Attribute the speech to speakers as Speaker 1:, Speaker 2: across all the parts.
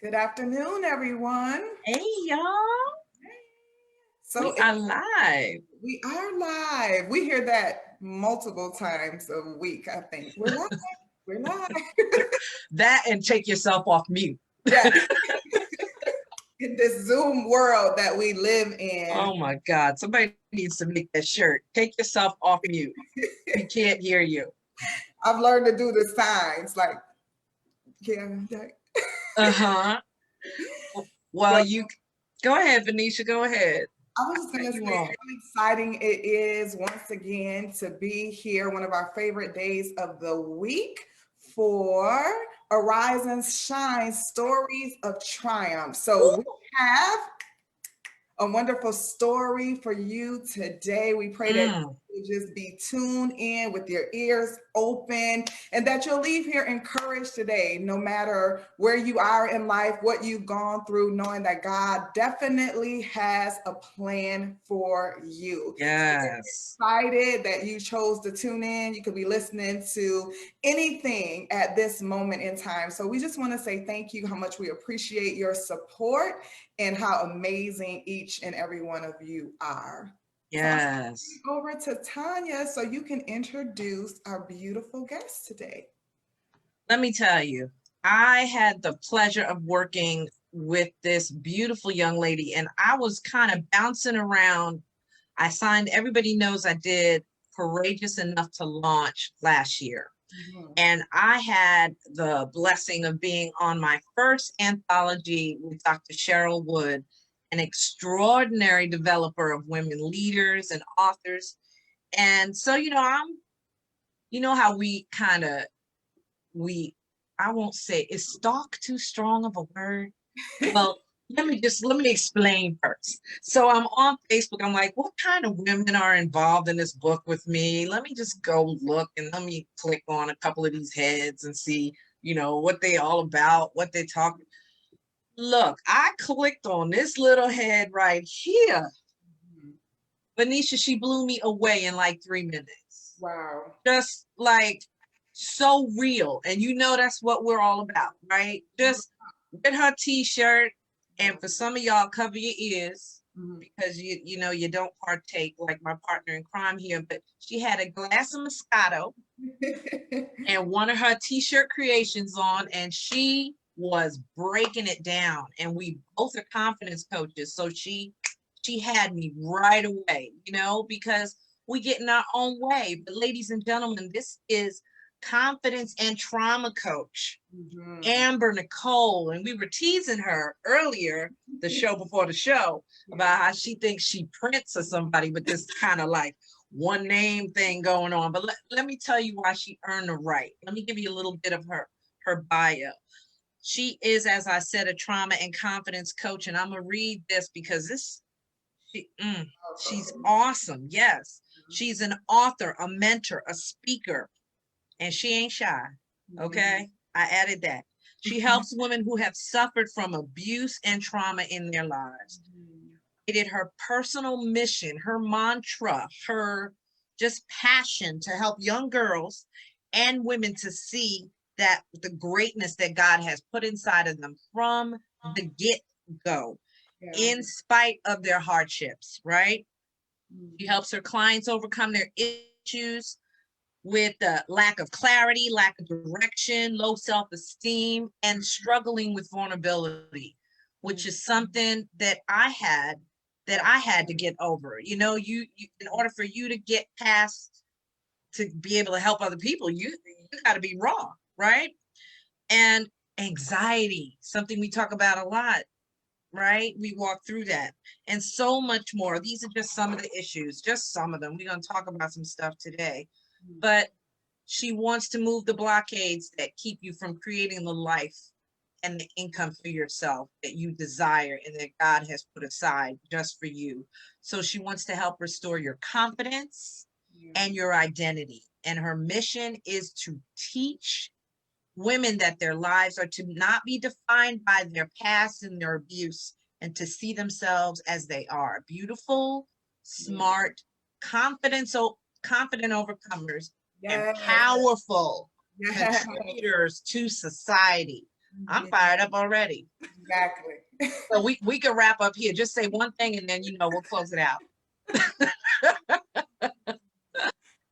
Speaker 1: Good afternoon, everyone.
Speaker 2: Hey y'all,
Speaker 1: So
Speaker 2: we are live.
Speaker 1: we are live. We hear that multiple times a week, I think. We're live. We're live.
Speaker 2: That and take yourself off mute.
Speaker 1: Yes. In this Zoom world that we live in.
Speaker 2: Oh my God, somebody needs to make that shirt. Take yourself off mute. We can't hear you.
Speaker 1: I've learned to do the signs like, yeah.
Speaker 2: Uh-huh. Well,
Speaker 1: Well,
Speaker 2: you go ahead, Venetia, go ahead.
Speaker 1: I was just
Speaker 2: Cut
Speaker 1: going to
Speaker 2: you
Speaker 1: say
Speaker 2: on.
Speaker 1: how exciting it is once again to be here, one of our favorite days of the week for Arise and Shine Stories of Triumph. So we have a wonderful story for you today. We pray that
Speaker 2: Mm,
Speaker 1: you just be tuned in with your ears open and that you'll leave here encouraged today, no matter where you are in life, what you've gone through, knowing that God definitely has a plan for you. So
Speaker 2: yes.
Speaker 1: we're excited that you chose to tune in. You could be listening to anything at this moment in time. So we just want to say thank you, how much we appreciate your support and how amazing each and every one of you are. So I'm
Speaker 2: Yes.
Speaker 1: over to Tanya so you can introduce our beautiful guest today.
Speaker 2: Let me tell you, I had the pleasure of working with this beautiful young lady, and I was kind of bouncing around. I signed, everybody knows I did Courageous Enough to Launch last year.
Speaker 1: Mhm.
Speaker 2: And I had the blessing of being on my first anthology with Dr. Cheryl Wood, an extraordinary developer of women leaders and authors. And so, you know how we kind of, we, I won't say, is stalk too strong of a word? Well, let me explain first. So I'm on Facebook. I'm like, what kind of women are involved in this book with me? Let me just go look and let me click on a couple of these heads and see, what they all about, what they talk. Look, I clicked on this little head right here. Venetia, she blew me away in like 3 minutes.
Speaker 1: Wow.
Speaker 2: Just like so real. And that's what we're all about, right? Just with her t-shirt. And for some of y'all, cover your ears
Speaker 1: Mhm.
Speaker 2: because you don't partake like my partner in crime here. But she had a glass of Moscato and one of her t-shirt creations on, and she was breaking it down. And we both are confidence coaches, so she had me right away, because we get in our own way. But ladies and gentlemen, this is confidence and trauma coach
Speaker 1: Mhm.
Speaker 2: Amber Nicole, and we were teasing her earlier, the show before the show, about how she thinks she Prince or somebody with this kind of like one name thing going on. But let me tell you why she earned the right. Let me give you a little bit of her bio. She is, as I said, a trauma and confidence coach, and I'm gonna read this because she's awesome. Yes, she's an author, a mentor, a speaker, and she ain't shy. Okay, I added that. She helps women who have suffered from abuse and trauma in their lives. It is her personal mission, her mantra, her just passion to help young girls and women to see that the greatness that God has put inside of them from the get go,
Speaker 1: Yeah.
Speaker 2: in spite of their hardships, right? She
Speaker 1: Mhm.
Speaker 2: helps her clients overcome their issues with the lack of clarity, lack of direction, low self-esteem, and struggling with vulnerability, which is something that I had to get over. You in order for you to get past to be able to help other people, you got to be raw, right? And anxiety, something we talk about a lot, right? We walk through that and so much more. These are just some of the issues, just some of them. We're going to talk about some stuff today, but she wants to move the blockades that keep you from creating the life and the income for yourself that you desire and that God has put aside just for you. So she wants to help restore your confidence and your identity. And her mission is to teach women that their lives are to not be defined by their past and their abuse and to see themselves as they are beautiful, smart, confident, confident overcomers and
Speaker 1: Yes.
Speaker 2: powerful
Speaker 1: Yes.
Speaker 2: contributors to society. I'm
Speaker 1: Mhm.
Speaker 2: fired up already.
Speaker 1: Exactly.
Speaker 2: So we can wrap up here. Just say one thing and then, we'll close it out.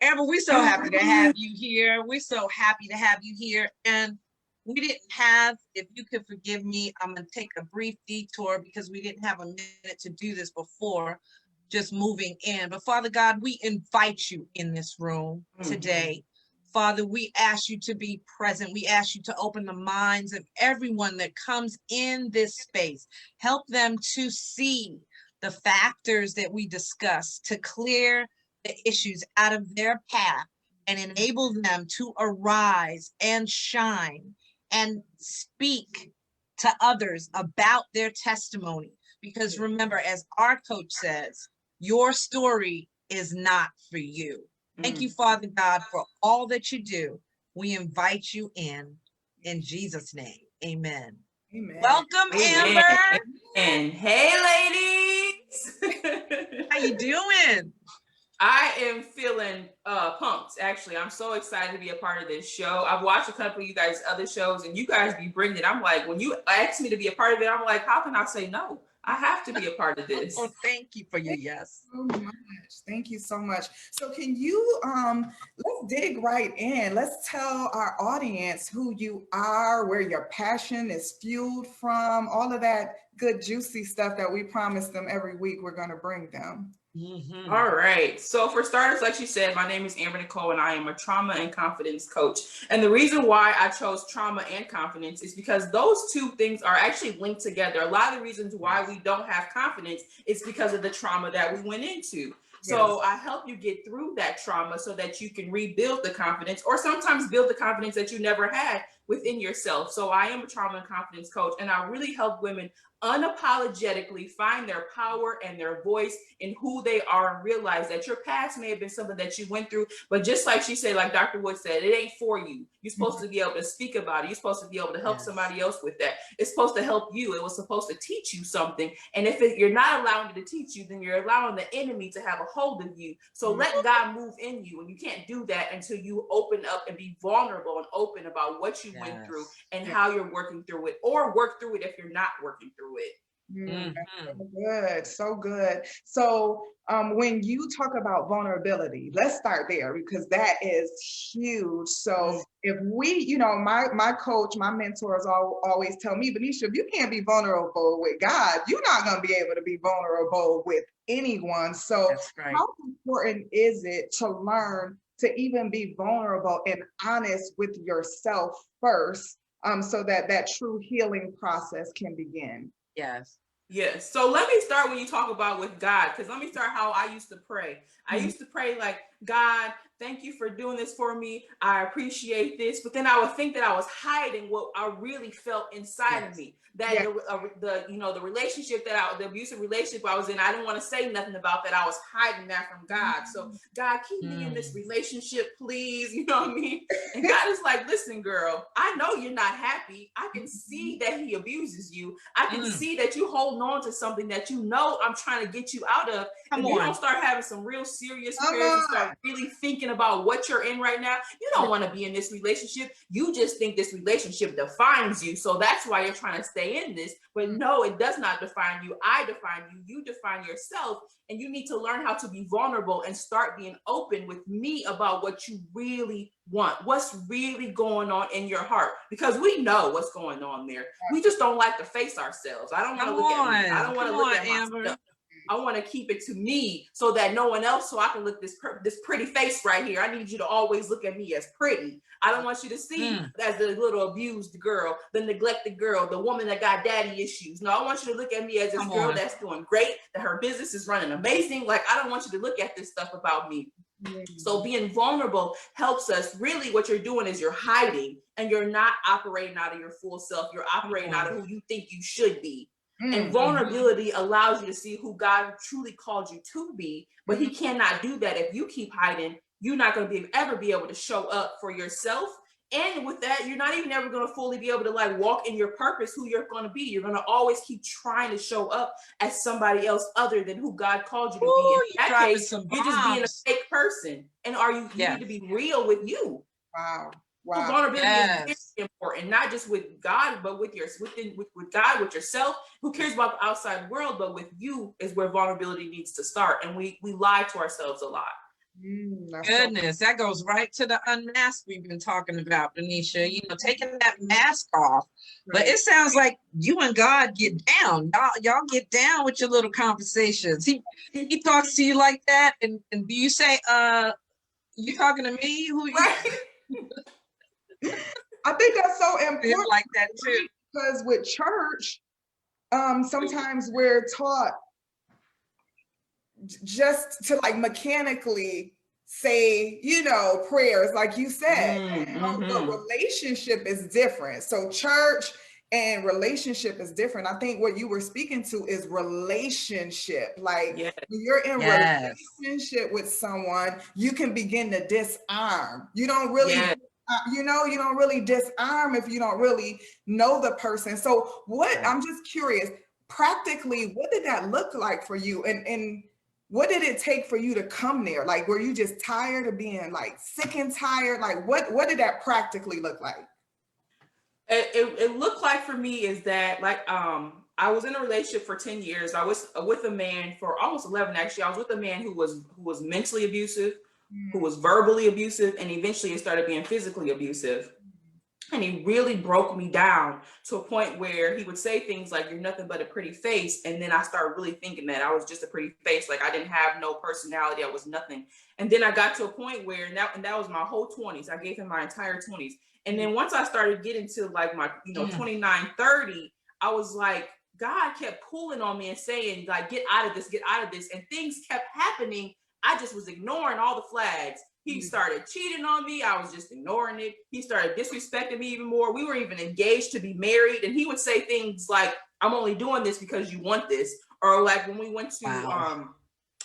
Speaker 2: Amber, we're so happy to have you here. We're so happy to have you here. And we didn't have, if you could forgive me, I'm going to take a brief detour because we didn't have a minute to do this before just moving in. But Father God, we invite you in this room today. Father, we ask you to be present. We ask you to open the minds of everyone that comes in this space. Help them to see the factors that we discuss, to clear the issues out of their path and enable them to arise and shine and speak to others about their testimony. Because remember, as our coach says, your story is not for you. Thank you, Father God, for all that you do. We invite you in Jesus' name. Amen.
Speaker 1: Amen.
Speaker 2: Welcome,
Speaker 3: Amen.
Speaker 2: Amber.
Speaker 3: And hey, ladies.
Speaker 2: How you doing?
Speaker 3: I am feeling pumped. Actually, I'm so excited to be a part of this show. I've watched a couple of you guys' other shows, and you guys be bringing it. I'm like, when you ask me to be a part of it, I'm like, how can I say no? I have to be a part of this.
Speaker 2: Oh, thank you for your yes.
Speaker 1: So much. Thank you so much. So can you let's dig right in. Let's tell our audience who you are, where your passion is fueled from, all of that good juicy stuff that we promise them every week we're going to bring them.
Speaker 3: All right. So for starters, like she said, my name is Amber Nicole and I am a trauma and confidence coach. And the reason why I chose trauma and confidence is because those two things are actually linked together. A lot of the reasons why we don't have confidence is because of the trauma that we went into. So I help you get through that trauma so that you can rebuild the confidence, or sometimes build the confidence that you never had within yourself. So I am a trauma and confidence coach, and I really help women unapologetically find their power and their voice in who they are, and realize that your past may have been something that you went through, but just like she said, like Dr. Wood said, it ain't for you. You're supposed to be able to speak about it. You're supposed to be able to help somebody else with that. It's supposed to help you. It was supposed to teach you something. And if you're not allowing it to teach you, then you're allowing the enemy to have a hold of you. So let God move in you. And you can't do that until you open up and be vulnerable and open about what you went through and how you're working through it, or work through it if you're not working through it.
Speaker 1: So good. So good. So when you talk about vulnerability, let's start there because that is huge. So if we, my coach, my mentors always tell me, Benicia, if you can't be vulnerable with God, you're not going to be able to be vulnerable with anyone. So how important is it to learn to even be vulnerable and honest with yourself first, so that true healing process can begin?
Speaker 3: Yes. So let me start when you talk about with God, because let me start how I used to pray. I used to pray like, God, thank you for doing this for me. I appreciate this. But then I would think that I was hiding what I really felt inside of me. That the relationship the abusive relationship I was in, I didn't want to say nothing about that. I was hiding that from God. So God, keep me in this relationship, please. You know what I mean? And God is like, listen, girl, I know you're not happy. I can see that he abuses you. I can see that you holding on to something that I'm trying to get you out of. If you don't start having some real serious prayers and start really thinking about what you're in right now, you don't want to be in this relationship. You just think this relationship defines you. So that's why you're trying to stay in this. But no, it does not define you. I define you. You define yourself. And you need to learn how to be vulnerable and start being open with me about what you really want. What's really going on in your heart? Because we know what's going on there. We just don't like to face ourselves. I don't want to look at me. I don't want to look at myself. I want to keep it to me so that no one else, so I can look this pretty face right here. I need you to always look at me as pretty. I don't want you to see as the little abused girl, the neglected girl, the woman that got daddy issues. No, I want you to look at me as this girl that's doing great, that her business is running amazing. Like, I don't want you to look at this stuff about me. So being vulnerable helps us. Really, what you're doing is you're hiding, and you're not operating out of your full self. You're operating out of who you think you should be. And vulnerability allows you to see who God truly called you to be, but he cannot do that if you keep hiding. You're not going to ever be able to show up for yourself. And with that, you're not even ever going to fully be able to like walk in your purpose, who you're going to be. You're going to always keep trying to show up as somebody else other than who God called you to be. In that case, you're just being a fake person. And you need to be real with you.
Speaker 1: Wow. Wow.
Speaker 3: Vulnerability
Speaker 2: Yes.
Speaker 3: is very important, not just with God, but with with God, with yourself. Who cares about the outside world? But with you is where vulnerability needs to start. And we lie to ourselves a lot.
Speaker 2: Goodness, that goes right to the unmask we've been talking about, Denisha. You know, taking that mask off. But
Speaker 1: Right.
Speaker 2: it sounds like you and God get down. Y'all get down with your little conversations. He talks to you like that, and do you say, you talking to me? Who you
Speaker 3: Right.
Speaker 1: I think that's so
Speaker 2: feel
Speaker 1: important
Speaker 2: like that too?
Speaker 1: because with church, sometimes we're taught just to like mechanically say, you know, prayers, like you said. But relationship is different. So church and relationship is different. I think what you were speaking to is relationship. Like
Speaker 3: Yes.
Speaker 1: when you're in
Speaker 2: Yes.
Speaker 1: relationship with someone, you can begin to disarm. You don't really,
Speaker 3: Yes.
Speaker 1: you know, you don't really disarm if you don't really know the person. So what,
Speaker 2: Right.
Speaker 1: I'm just curious, practically, what did that look like for you? And what did it take for you to come there? Like, were you just tired of being like sick and tired? Like, what did that practically look like?
Speaker 3: It looked like for me is that like I was in a relationship for 10 years. I was with a man for almost 11 actually. I was with a man who was mentally abusive, who was verbally abusive, and eventually it started being physically abusive. And he really broke me down to a point where he would say things like, "You're nothing but a pretty face." And then I started really thinking that I was just a pretty face. Like I didn't have no personality. I was nothing. And then I got to a point where, and that was my whole 20s. I gave him my entire 20s. And then once I started getting to like my, 29, 30, I was like, God kept pulling on me and saying, like, get out of this, get out of this. And things kept happening. I just was ignoring all the flags. He started cheating on me. I was just ignoring it. He started disrespecting me even more. We were even engaged to be married. And he would say things like, "I'm only doing this because you want this." Or like when we went to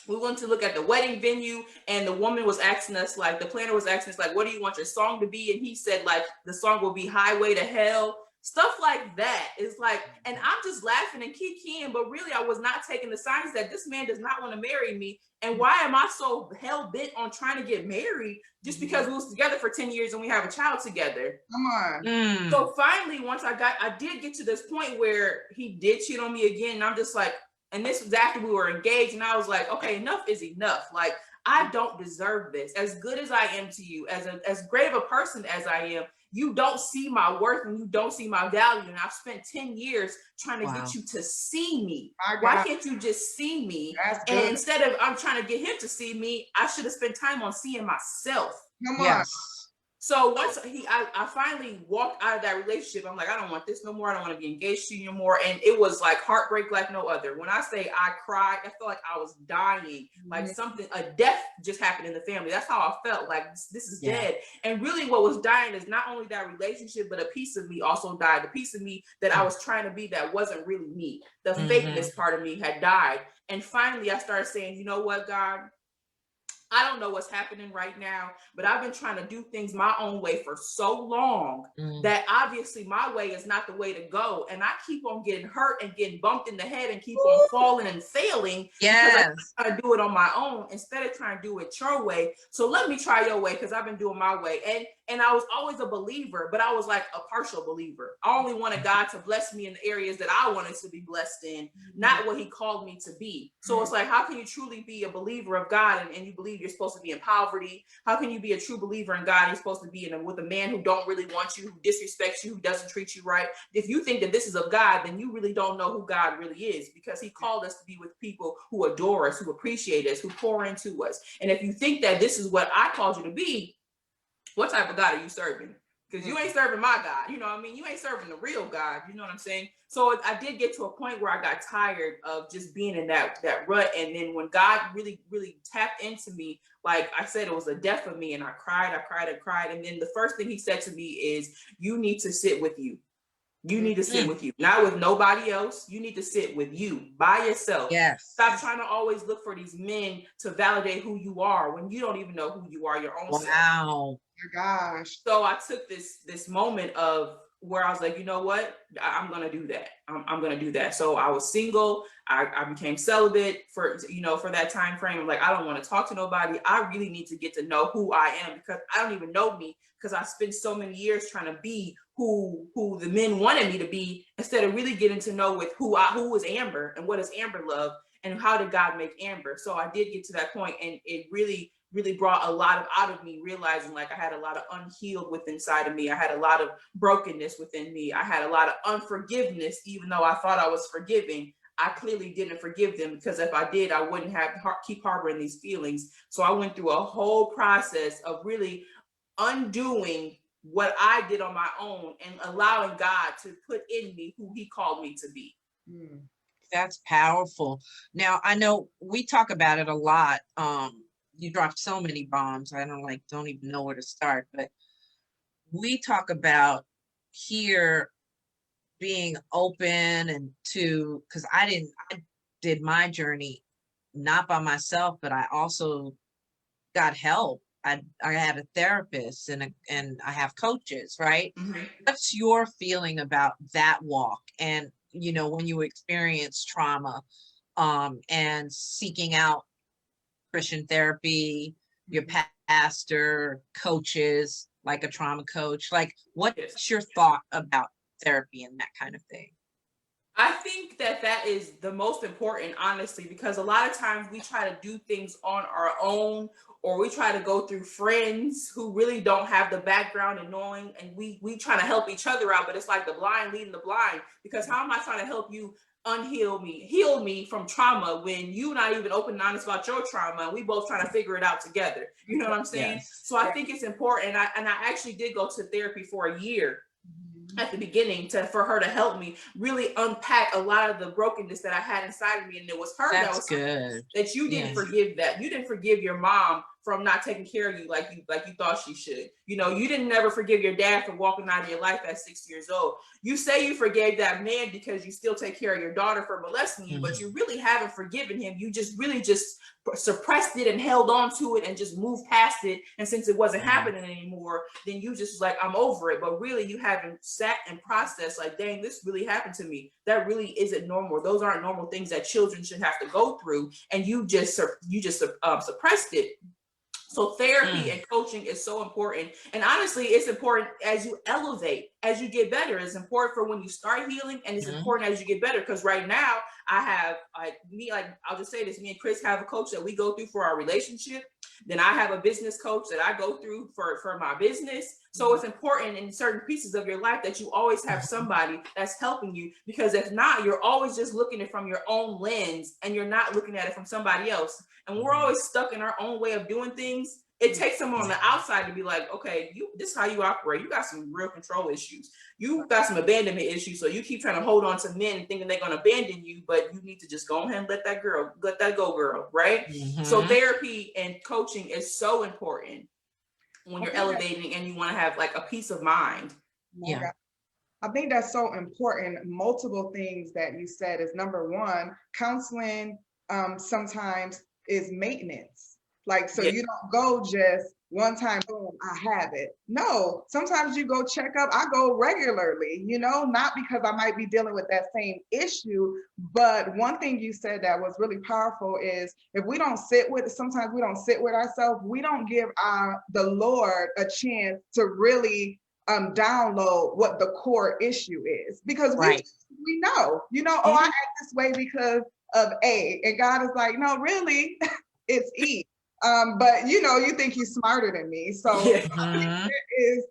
Speaker 3: we went to look at the wedding venue, and the woman was asking us, like the planner was asking us, like, "What do you want your song to be?" And he said, like, the song will be "Highway to Hell." Stuff like that is like, and I'm just laughing and kikiing, but really I was not taking the signs that this man does not want to marry me. And why am I so hell bent on trying to get married just because we was together for 10 years and we have a child together?
Speaker 1: Come on.
Speaker 3: So finally, once I did get to this point where he did cheat on me again, and I'm just like, and this was after we were engaged, and I was like, okay, enough is enough. Like, I don't deserve this. As good as I am to you, as great of a person as I am, you don't see my worth and you don't see my value. And I've spent 10 years trying to get you to see me. Why can't you just see me? And instead of I'm trying to get him to see me, I should have spent time on seeing myself.
Speaker 1: Come on.
Speaker 3: So once I finally walked out of that relationship, I'm like, I don't want this no more. I don't want to be engaged to you no more. And it was like heartbreak like no other. When I say I cried, I felt like I was dying, like something, a death just happened in the family. That's how I felt, like this is dead. And really what was dying is not only that relationship, but a piece of me also died. The piece of me that I was trying to be that wasn't really me. The fakeness part of me had died. And finally I started saying, you know what, God? I don't know what's happening right now, but I've been trying to do things my own way for so long that obviously my way is not the way to go. And I keep on getting hurt and getting bumped in the head and keep on falling and failing because I'm trying to do it on my own instead of trying to do it your way. So let me try your way because I've been doing my way. And I was always a believer, but I was like a partial believer. I only wanted God to bless me in the areas that I wanted to be blessed in, not what he called me to be. So it's like, how can you truly be a believer of God and you believe you're supposed to be in poverty? How can you be a true believer in God? You're supposed to be with a man who don't really want you, who disrespects you, who doesn't treat you right. If you think that this is of God, then you really don't know who God really is, because he called us to be with people who adore us, who appreciate us, who pour into us. And if you think that this is what I called you to be, what type of God are you serving? Because you ain't serving my God. You know what I mean? You ain't serving the real God. You know what I'm saying? So I did get to a point where I got tired of just being in that rut. And then when God really, really tapped into me, like I said, it was a death of me. And I cried. And then the first thing he said to me is, you need to sit with you. You need to sit with you, not with nobody else. You need to sit with you by yourself. Stop trying to always look for these men to validate who you are when you don't even know who you are, your own self.
Speaker 1: My gosh.
Speaker 3: So I took this moment of where I was like, you know what, I'm going to do that. I'm going to do that. So I was single. I became celibate for, for that time frame. I'm like, I don't want to talk to nobody. I really need to get to know who I am, because I don't even know me, because I spent so many years trying to be who the men wanted me to be, instead of really getting to know with who is Amber, and what does Amber love, and how did God make Amber. So I did get to that point, and it really brought a lot out of me, realizing like I had a lot of unhealed within inside of me. I had a lot of brokenness within me. I had a lot of unforgiveness, even though I thought I was forgiving. I clearly didn't forgive them, because if I did, I wouldn't have keep harboring these feelings. So I went through a whole process of really undoing what I did on my own, and allowing God to put in me who he called me to be.
Speaker 2: That's powerful. Now, I know we talk about it a lot. You dropped so many bombs. I don't even know where to start, but we talk about here being open and because I did my journey not by myself, but I also got help. I had a therapist and I have coaches, right?
Speaker 3: Mm-hmm.
Speaker 2: What's your feeling about that walk? And, when you experience trauma, and seeking out Christian therapy, your pastor, coaches, like a trauma coach, like what's your thought about therapy and that kind of thing?
Speaker 3: I think that is the most important, honestly, because a lot of times we try to do things on our own, or we try to go through friends who really don't have the background and knowing, and we try to help each other out, but it's like the blind leading the blind, because how am I trying to help you heal me from trauma when you not even open and honest about your trauma, and we both trying to figure it out together? You know what I'm saying?
Speaker 2: Yes.
Speaker 3: So I think it's important. And I actually did go to therapy for a year at the beginning for her to help me really unpack a lot of the brokenness that I had inside of me. And it was her
Speaker 2: that was good
Speaker 3: that you didn't forgive, that you didn't forgive your mom from not taking care of you like you thought she should. You didn't never forgive your dad for walking out of your life at 6 years old. You say you forgave that man because you still take care of your daughter for molesting you, but you really haven't forgiven him. You just really just suppressed it and held on to it and just moved past it. And since it wasn't happening anymore, then you just like, I'm over it. But really you haven't sat and processed like, dang, this really happened to me. That really isn't normal. Those aren't normal things that children should have to go through. And you just suppressed it. So therapy and coaching is so important. And honestly, it's important as you elevate, as you get better. It's important for when you start healing, and it's important as you get better. Because right now I have I'll just say this, me and Chris have a coach that we go through for our relationship. Then I have a business coach that I go through for my business. So it's important in certain pieces of your life that you always have somebody that's helping you, because if not, you're always just looking at it from your own lens, and you're not looking at it from somebody else. And we're always stuck in our own way of doing things. It takes someone on the outside to be like, okay, this is how you operate. You got some real control issues. You got some abandonment issues. So you keep trying to hold on to men thinking they're going to abandon you, but you need to just go ahead and let that go, girl. Right? So therapy and coaching is so important when you're elevating and you want to have like a peace of mind.
Speaker 1: Yeah. I think that's so important. Multiple things that you said is, number one, counseling sometimes is maintenance. Like, so you don't go just one time, boom, I have it. No, sometimes you go check up. I go regularly, not because I might be dealing with that same issue, but one thing you said that was really powerful is, if we don't sometimes we don't sit with ourselves, we don't give the Lord a chance to really download what the core issue is, because we know, oh, I act this way because of A, and God is like, no, really, it's E. But you think he's smarter than me. So I think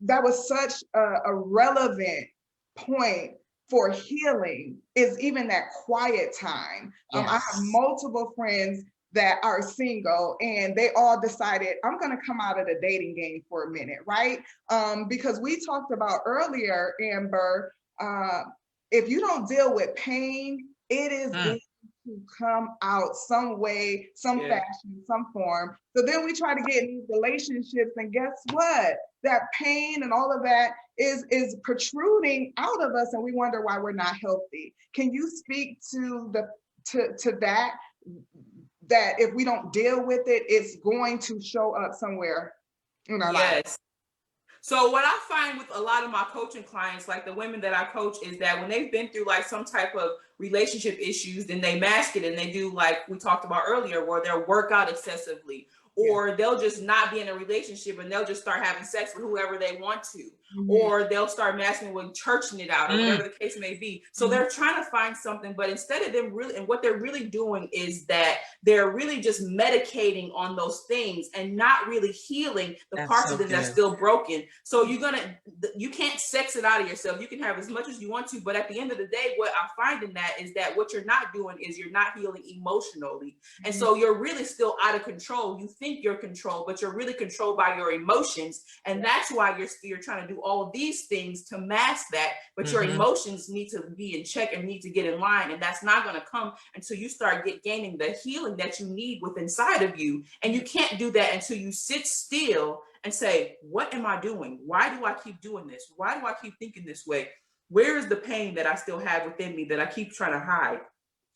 Speaker 1: that was such a relevant point for healing, is even that quiet time. I have multiple friends that are single, and they all decided, I'm going to come out of the dating game for a minute, right? Because we talked about earlier, Amber, if you don't deal with pain, it is going to come out some way, some fashion, some form. So then we try to get in these relationships, and guess what? That pain and all of that is protruding out of us, and we wonder why we're not healthy. Can you speak to that if we don't deal with it, it's going to show up somewhere in our lives?
Speaker 3: So what I find with a lot of my coaching clients, like the women that I coach, is that when they've been through like some type of relationship issues, then they mask it and they do like we talked about earlier, where they'll work out excessively, or they'll just not be in a relationship and they'll just start having sex with whoever they want to, or they'll start masking with churching it out, or whatever the case may be. So they're trying to find something, but instead of them really, and what they're really doing is that they're really just medicating on those things and not really healing the parts of them that's still broken. So you can't sex it out of yourself. You can have as much as you want to, but at the end of the day, what I find in that is that what you're not doing is you're not healing emotionally. And so you're really still out of control. You think you're controlled, but you're really controlled by your emotions. And that's why you're trying to do all of these things to mask that, but your emotions need to be in check and need to get in line. And that's not going to come until you start gaining the healing that you need within inside of you. And you can't do that until you sit still and say, what am I doing? Why do I keep doing this? Why do I keep thinking this way? Where is the pain that I still have within me that I keep trying to hide?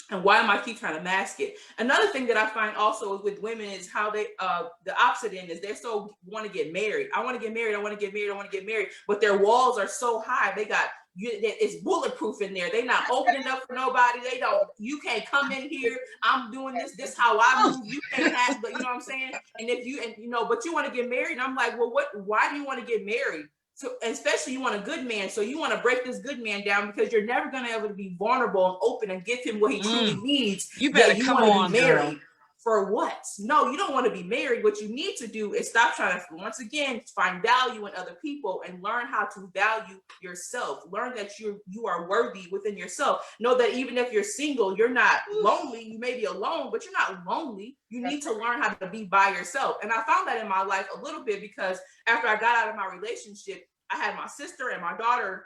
Speaker 3: And why am I keep trying to mask it? Another thing that I find also with women is how they, the opposite end is they're so want to get married. I want to get married. I want to get married. I want to get married. But their walls are so high. They got, it's bulletproof in there. They're not opening up for nobody. You can't come in here. I'm doing this how I move. You can't have, but you know what I'm saying? And but you want to get married. And I'm like, well, why do you want to get married? So especially you want a good man. So you want to break this good man down because you're never going to be able to be vulnerable and open and give him what he truly needs.
Speaker 2: You better come on,
Speaker 3: be married.
Speaker 2: girl.
Speaker 3: For what? No, you don't want to be married. What you need to do is stop trying to, once again, find value in other people and learn how to value yourself. Learn that you are worthy within yourself. Know that even if you're single, you're not lonely. You may be alone, but you're not lonely. You need to learn how to be by yourself. And I found that in my life a little bit because after I got out of my relationship, I had my sister and my daughter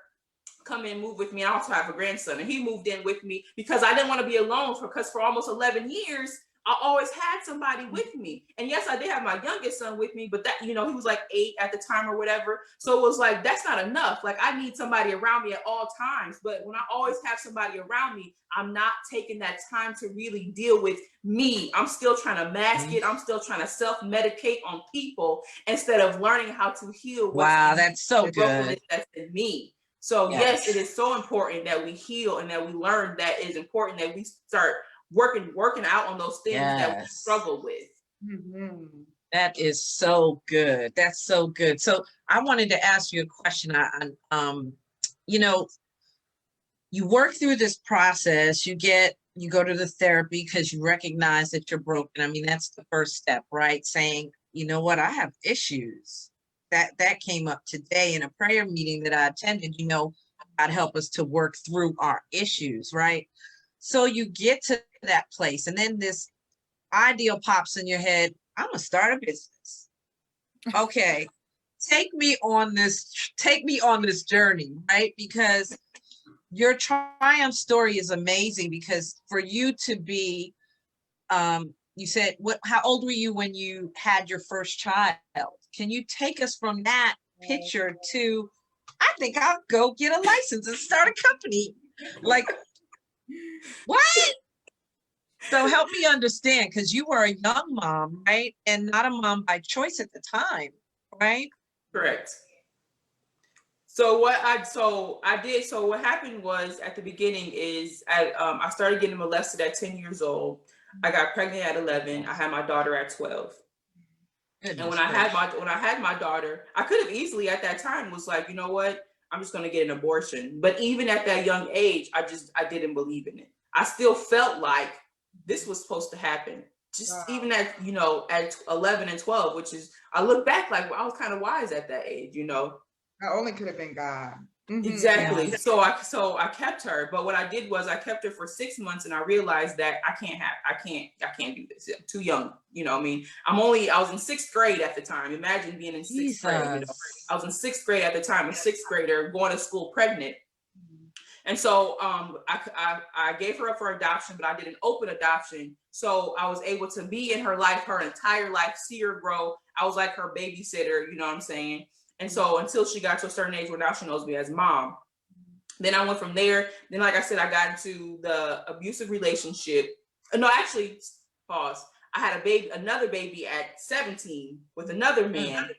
Speaker 3: come in, move with me. I also have a grandson, and he moved in with me because I didn't want to be alone because for almost 11 years, I always had somebody with me. And yes, I did have my youngest son with me, but that, he was like 8 at the time or whatever. So it was like, that's not enough. Like I need somebody around me at all times. But when I always have somebody around me, I'm not taking that time to really deal with me. I'm still trying to mask it. I'm still trying to self-medicate on people instead of learning how to heal.
Speaker 2: Wow, that's so good.
Speaker 3: That's in me. So yes, it is so important that we heal and that we learn that it's important that we start working out on those things that we struggle with.
Speaker 2: That is so good. That's so good. So I wanted to ask you a question. You work through this process, you go to the therapy because you recognize that you're broken. I mean, that's the first step, right? Saying, you know what, I have issues. That came up today in a prayer meeting that I attended. God help us to work through our issues, right? So you get to that place, and then this ideal pops in your head. I'm gonna start a business. Okay, take me on this journey, right? Because your triumph story is amazing. Because for you to be, you said, how old were you when you had your first child? Can you take us from that picture to, I think I'll go get a license and start a company? Like, what? So help me understand, because you were a young mom, right? And not a mom by choice at the time, right?
Speaker 3: Correct. So what happened was at the beginning is I started getting molested at 10 years old. I got pregnant at 11. I had my daughter at 12. Goodness, and when I had my daughter, I could have easily at that time was like, you know what? I'm just going to get an abortion. But even at that young age, I didn't believe in it. I still felt like this was supposed to happen. Even at 11 and 12, which is, I look back like, well, I was kind of wise at that age,
Speaker 1: That only could have been God.
Speaker 3: Exactly. Yeah. So I kept her, but what I did was I kept her for 6 months, and I realized that I can't do this. I'm too young. I was in 6th grade at the time. Imagine being in 6th grade. I was in 6th grade at the time, a 6th grader going to school pregnant. And so I gave her up for adoption, but I did an open adoption. So I was able to be in her life, her entire life, see her grow. I was like her babysitter, you know what I'm saying? And so until she got to a certain age where now she knows me as mom. Then I went from there. Then, like I said, I got into the abusive relationship. No, actually, pause. I had another baby at 17 with another man.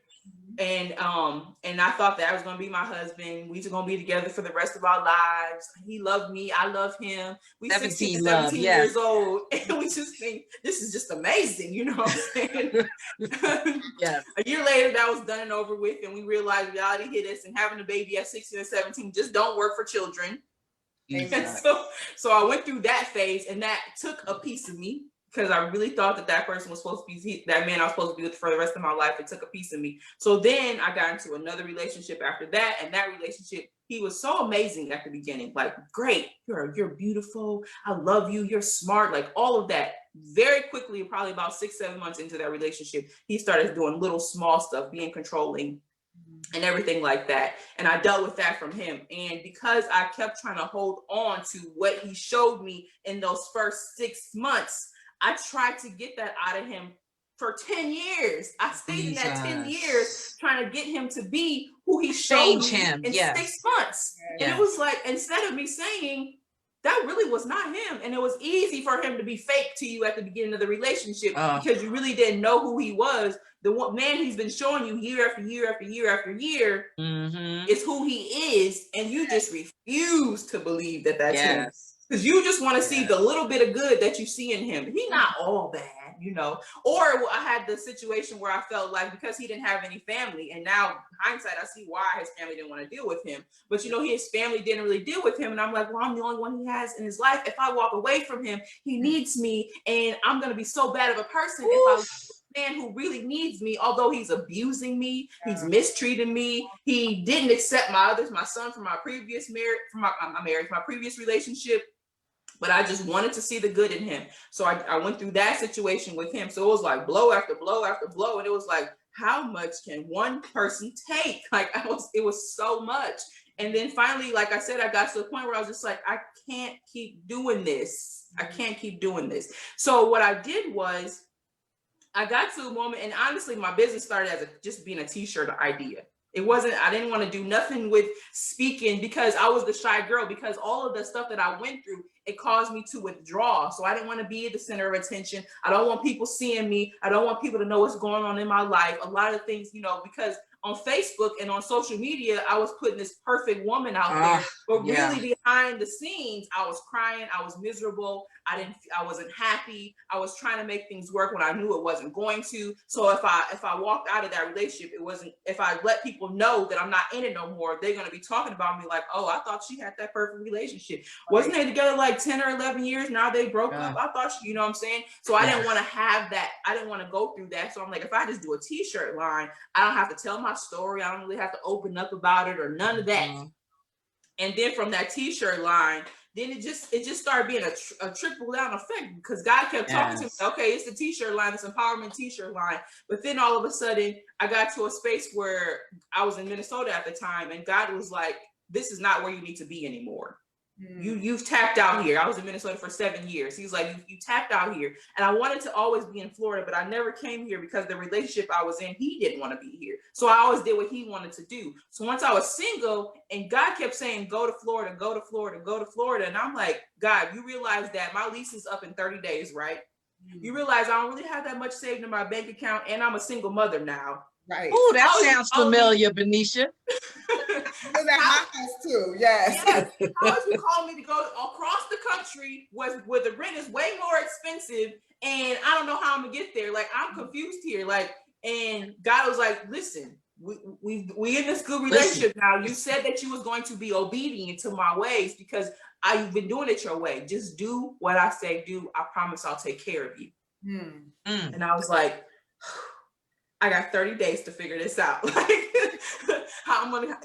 Speaker 3: And I thought that I was gonna be my husband. We were gonna be together for the rest of our lives. He loved me, I love him. We 16 to 17 years old, and we just think this is just amazing, you know what I'm saying?
Speaker 2: Yes.
Speaker 3: A year later, that was done and over with, and we realized reality hit us, and having a baby at 16 and 17 just don't work for children. And so I went through that phase, and that took a piece of me, because I really thought that that person was supposed to be, that man I was supposed to be with for the rest of my life. It took a piece of me. So then I got into another relationship after that, and that relationship, he was so amazing at the beginning. Like, great, you're beautiful, I love you, you're smart, like all of that. Very quickly, probably about 6-7 months into that relationship, he started doing little small stuff, being controlling and everything like that. And I dealt with that from him. And because I kept trying to hold on to what he showed me in those first 6 months, I tried to get that out of him for 10 years. I stayed in that 10 years trying to get him to be who he showed me in 6 months. And it was like, instead of me saying, that really was not him. And it was easy for him to be fake to you at the beginning of the relationship because you really didn't know who he was. The one man he's been showing you year after year after year after year is who he is. And you just refuse to believe that that's him. Because you just want to see the little bit of good that you see in him. He's not all bad, you know. Or I had the situation where I felt like, because he didn't have any family, and now hindsight, I see why his family didn't want to deal with him. But you know, his family didn't really deal with him. And I'm like, well, I'm the only one he has in his life. If I walk away from him, he needs me. And I'm going to be so bad of a person if I man who really needs me, although he's abusing me, he's mistreating me, he didn't accept my son from my previous my previous relationship. But I just wanted to see the good in him. So I went through that situation with him. So it was like blow after blow after blow. And it was like, how much can one person take? Like, it was so much. And then finally, like I said, I got to the point where I was just like, I can't keep doing this. I can't keep doing this. So what I did was, I got to a moment, and honestly, my business started as just being a t-shirt idea. It wasn't, I didn't want to do nothing with speaking because I was the shy girl, because all of the stuff that I went through, it caused me to withdraw. So I didn't want to be at the center of attention. I don't want people seeing me. I don't want people to know what's going on in my life. A lot of things, you know, because on Facebook and on social media, I was putting this perfect woman out there, but really behind the scenes, I was crying. I was miserable. I wasn't happy. I was trying to make things work when I knew it wasn't going to. So if I walked out of that relationship, it wasn't, if I let people know that I'm not in it no more, they're going to be talking about me like, oh, I thought she had that perfect relationship. Wasn't they together like 10 or 11 years? Now they broke up. I thought she, you know what I'm saying? So I didn't want to have that. I didn't want to go through that. So I'm like, if I just do a t-shirt line, I don't have to tell my story. I don't really have to open up about it or none of that. And then from that t-shirt line, then it just started being a trickle down effect, because God kept talking to me. Okay, it's the t-shirt line, it's empowerment t-shirt line. But then all of a sudden, I got to a space where I was in Minnesota at the time, and God was like, this is not where you need to be anymore. You've tapped out here. I was in Minnesota for 7 years. He's like, you tapped out here. And I wanted to always be in Florida, but I never came here because the relationship I was in, he didn't want to be here. So I always did what he wanted to do. So once I was single, and God kept saying, go to Florida, go to Florida, go to Florida. And I'm like, God, you realize that my lease is up in 30 days, right? You realize I don't really have that much saved in my bank account, and I'm a single mother now.
Speaker 1: Right.
Speaker 2: Oh, that sounds familiar, Benicia.
Speaker 1: Was at my house too. Yes.
Speaker 3: How would you call me to go across the country where the rent is way more expensive, and I don't know how I'm gonna get there? Like, I'm confused here. Like, and God was like, listen, we in this good relationship now. You said that you was going to be obedient to my ways because I've been doing it your way. Just do what I say do. I promise I'll take care of you. And I was like, I got 30 days to figure this out. Like, how I'm gonna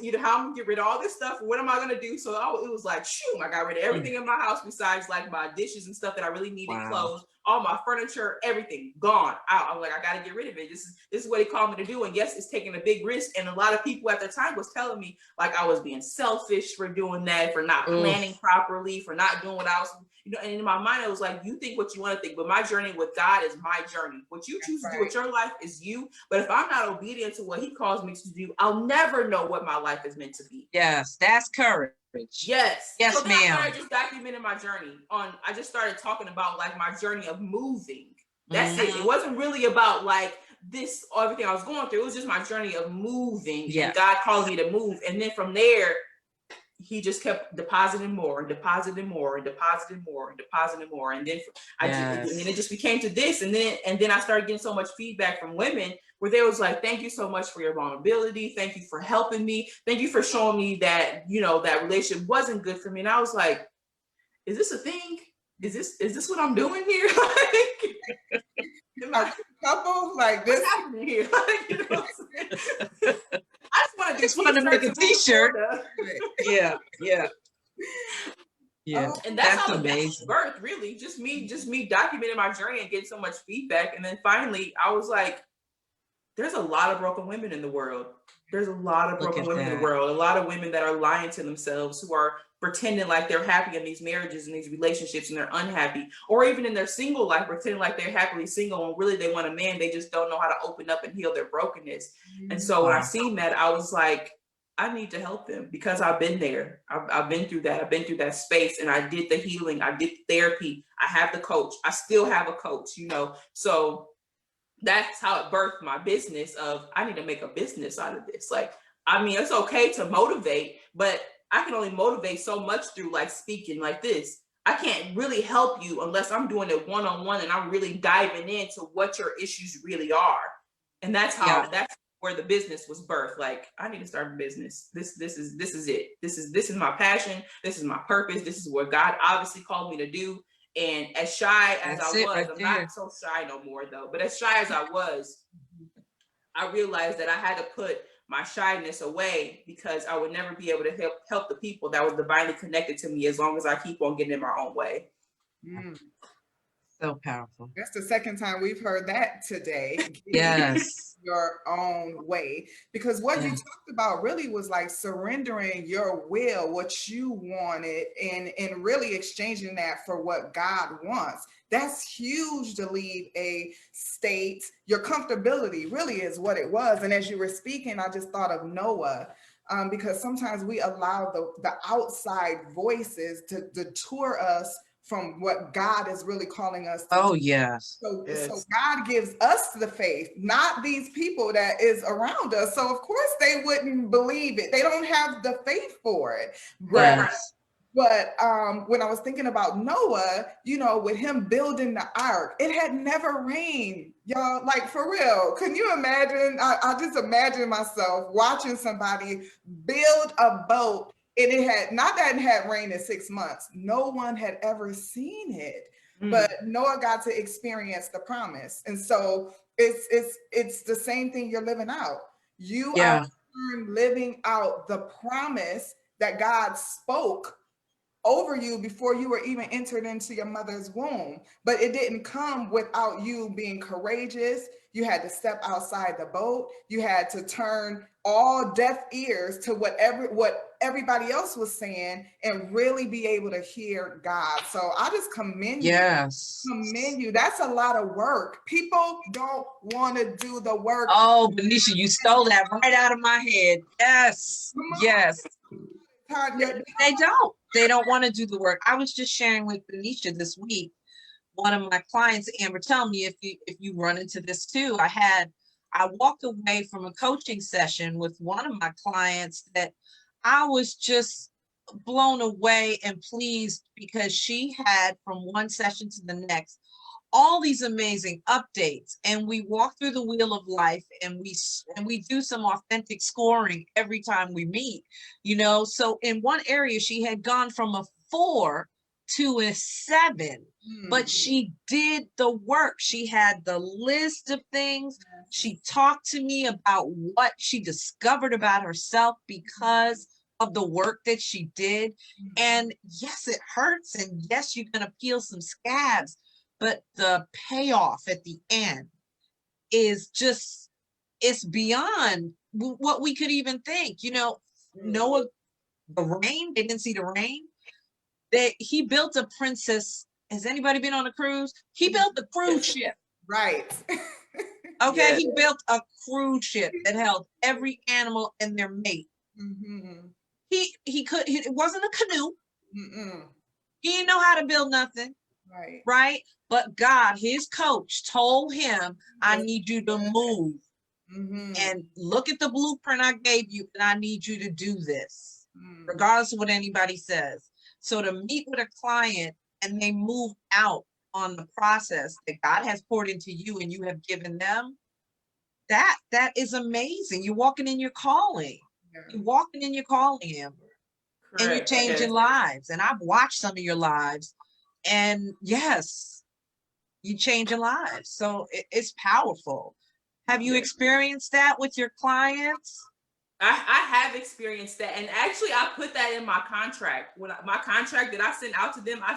Speaker 3: get rid of all this stuff. What am I gonna do? So it was like, shoot, I got rid of everything in my house besides like my dishes and stuff that I really needed, clothes, all my furniture, everything gone out. I was like, I gotta get rid of it. This is what he called me to do. And yes, it's taking a big risk. And a lot of people at the time was telling me like I was being selfish for doing that, for not planning properly, for not doing what I was, you know. And in my mind, I was like, you think what you want to think, but my journey with God is my journey. What you choose to do with your life is you. But if I'm not obedient to what he calls me to do, I'll never know what my life is meant to be.
Speaker 2: Yes, that's courage.
Speaker 3: Yes.
Speaker 2: Yes,
Speaker 3: so then
Speaker 2: ma'am.
Speaker 3: I started just documenting my journey. I just started talking about like my journey of moving. That's it. It wasn't really about like this, everything I was going through. It was just my journey of moving
Speaker 2: Yeah.
Speaker 3: and God calling me to move. And then from there, he just kept depositing more and depositing more and depositing more and depositing more. And then and then it just became to this. And then I started getting so much feedback from women where they was like, thank you so much for your vulnerability. Thank you for helping me. Thank you for showing me that, you know, that relationship wasn't good for me. And I was like, is this a thing? Is this what I'm doing here? Like, am I
Speaker 1: a couple like this?
Speaker 3: What's happening here? Like, you know what I'm saying? I just
Speaker 2: wanted to make a T-shirt. Yeah.
Speaker 3: And that's how
Speaker 2: amazing.
Speaker 3: the birth, really. Just me documenting my journey and getting so much feedback. And then finally I was like, there's a lot of broken women in the world. There's a lot of broken women in the world. A lot of women that are lying to themselves, who are pretending like they're happy in these marriages and these relationships, and they're unhappy, or even in their single life, pretending like they're happily single when really they want a man. They just don't know how to open up and heal their brokenness. And so when I seen that, I was like, I need to help them, because I've been there. I've been through that. I've been through that space, and I did the healing. I did therapy. I have the coach. I still have a coach, you know? So that's how it birthed my business of, I need to make a business out of this. Like, I mean, it's okay to motivate, but I can only motivate so much through like speaking like this. I can't really help you unless I'm doing it one-on-one and I'm really diving into what your issues really are. And that's how, that's where the business was birthed. Like, I need to start a business. This is it. This is my passion. This is my purpose. This is what God obviously called me to do. And as shy as I was, I'm not so shy no more though, but as shy as I was, I realized that I had to put my shyness away, because I would never be able to help the people that were divinely connected to me as long as I keep on getting in my own way.
Speaker 2: So powerful.
Speaker 1: That's the second time we've heard that today.
Speaker 2: Yes.
Speaker 1: Your own way. Because what you talked about really was like surrendering your will, what you wanted, and really exchanging that for what God wants. That's huge, to leave a state. Your comfortability really is what it was. And as you were speaking, I just thought of Noah. Because sometimes we allow the outside voices to detour us from what God is really calling us to do.
Speaker 2: Yes.
Speaker 1: So God gives us the faith, not these people that is around us. So of course they wouldn't believe it. They don't have the faith for it. But when I was thinking about Noah, you know, with him building the ark, it had never rained, y'all, like for real. Can you imagine? I just imagine myself watching somebody build a boat, and it had, not that it had rained in 6 months. No one had ever seen it, but Noah got to experience the promise. And so it's the same thing you're living out. You are living out the promise that God spoke over you before you were even entered into your mother's womb. But it didn't come without you being courageous. You had to step outside the boat. You had to turn all deaf ears to what everybody else was saying, and really be able to hear God. So I just commend you. Commend you. That's a lot of work. People don't want to do the work.
Speaker 2: Oh, Benicia, you stole that right out of my head. Yes. They don't want to do the work. I was just sharing with Benicia this week, one of my clients, Amber, tell me if you run into this too. I walked away from a coaching session with one of my clients that I was just blown away and pleased, because she had, from one session to the next, all these amazing updates. And we walk through the wheel of life, and we do some authentic scoring every time we meet, you know. So in one area, she had gone from a 4 to a 7, but she did the work. She had the list of things. She talked to me about what she discovered about herself because of the work that she did. And yes, it hurts, and yes, you're gonna peel some scabs, but the payoff at the end is just, it's beyond what we could even think. You know, Noah, the rain, they didn't see the rain. He built a princess. Has anybody been on a cruise? He built a cruise ship.
Speaker 1: Right.
Speaker 2: Okay, he built a cruise ship that held every animal and their mate. It wasn't a canoe. He didn't know how to build nothing.
Speaker 1: Right.
Speaker 2: right? But God, his coach, told him, I need you to move and look at the blueprint I gave you, and I need you to do this, regardless of what anybody says. So to meet with a client and they move out on the process that God has poured into you and you have given them, that is amazing. You're walking in your calling. You're walking in your calling, Amber. And you're
Speaker 3: Correct.
Speaker 2: changing
Speaker 3: Yes.
Speaker 2: lives. And I've watched some of your lives. And yes, you changing lives. So it's powerful. Have you experienced that with your clients?
Speaker 3: I have experienced that, and actually, I put that in my contract. My contract that I sent out to them, I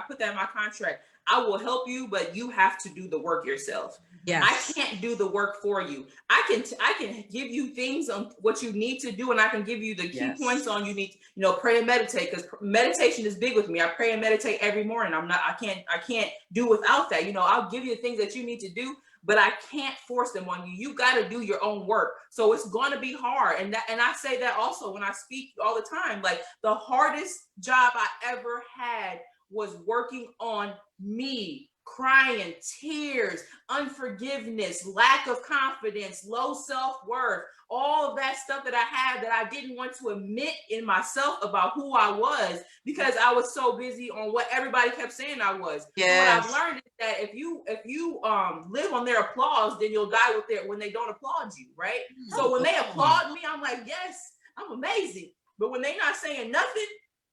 Speaker 3: put that in my contract. I will help you, but you have to do the work yourself.
Speaker 2: Yes.
Speaker 3: I can't do the work for you. I can give you things on what you need to do, and I can give you the key points on you need to, pray and meditate, because meditation is big with me. I pray and meditate every morning. I can't do without that. I'll give you the things that you need to do, but I can't force them on you. You got to do your own work. So it's going to be hard. And I say that also when I speak all the time. Like, the hardest job I ever had was working on me, crying, tears, unforgiveness, lack of confidence, low self-worth, all of that stuff that I had that I didn't want to admit in myself about who I was, because I was so busy on what everybody kept saying I was.
Speaker 2: Yes.
Speaker 3: So what I've learned is that if you live on their applause, then you'll die when they don't applaud you, right? So when they applaud me, I'm like, yes, I'm amazing. But when they're not saying nothing,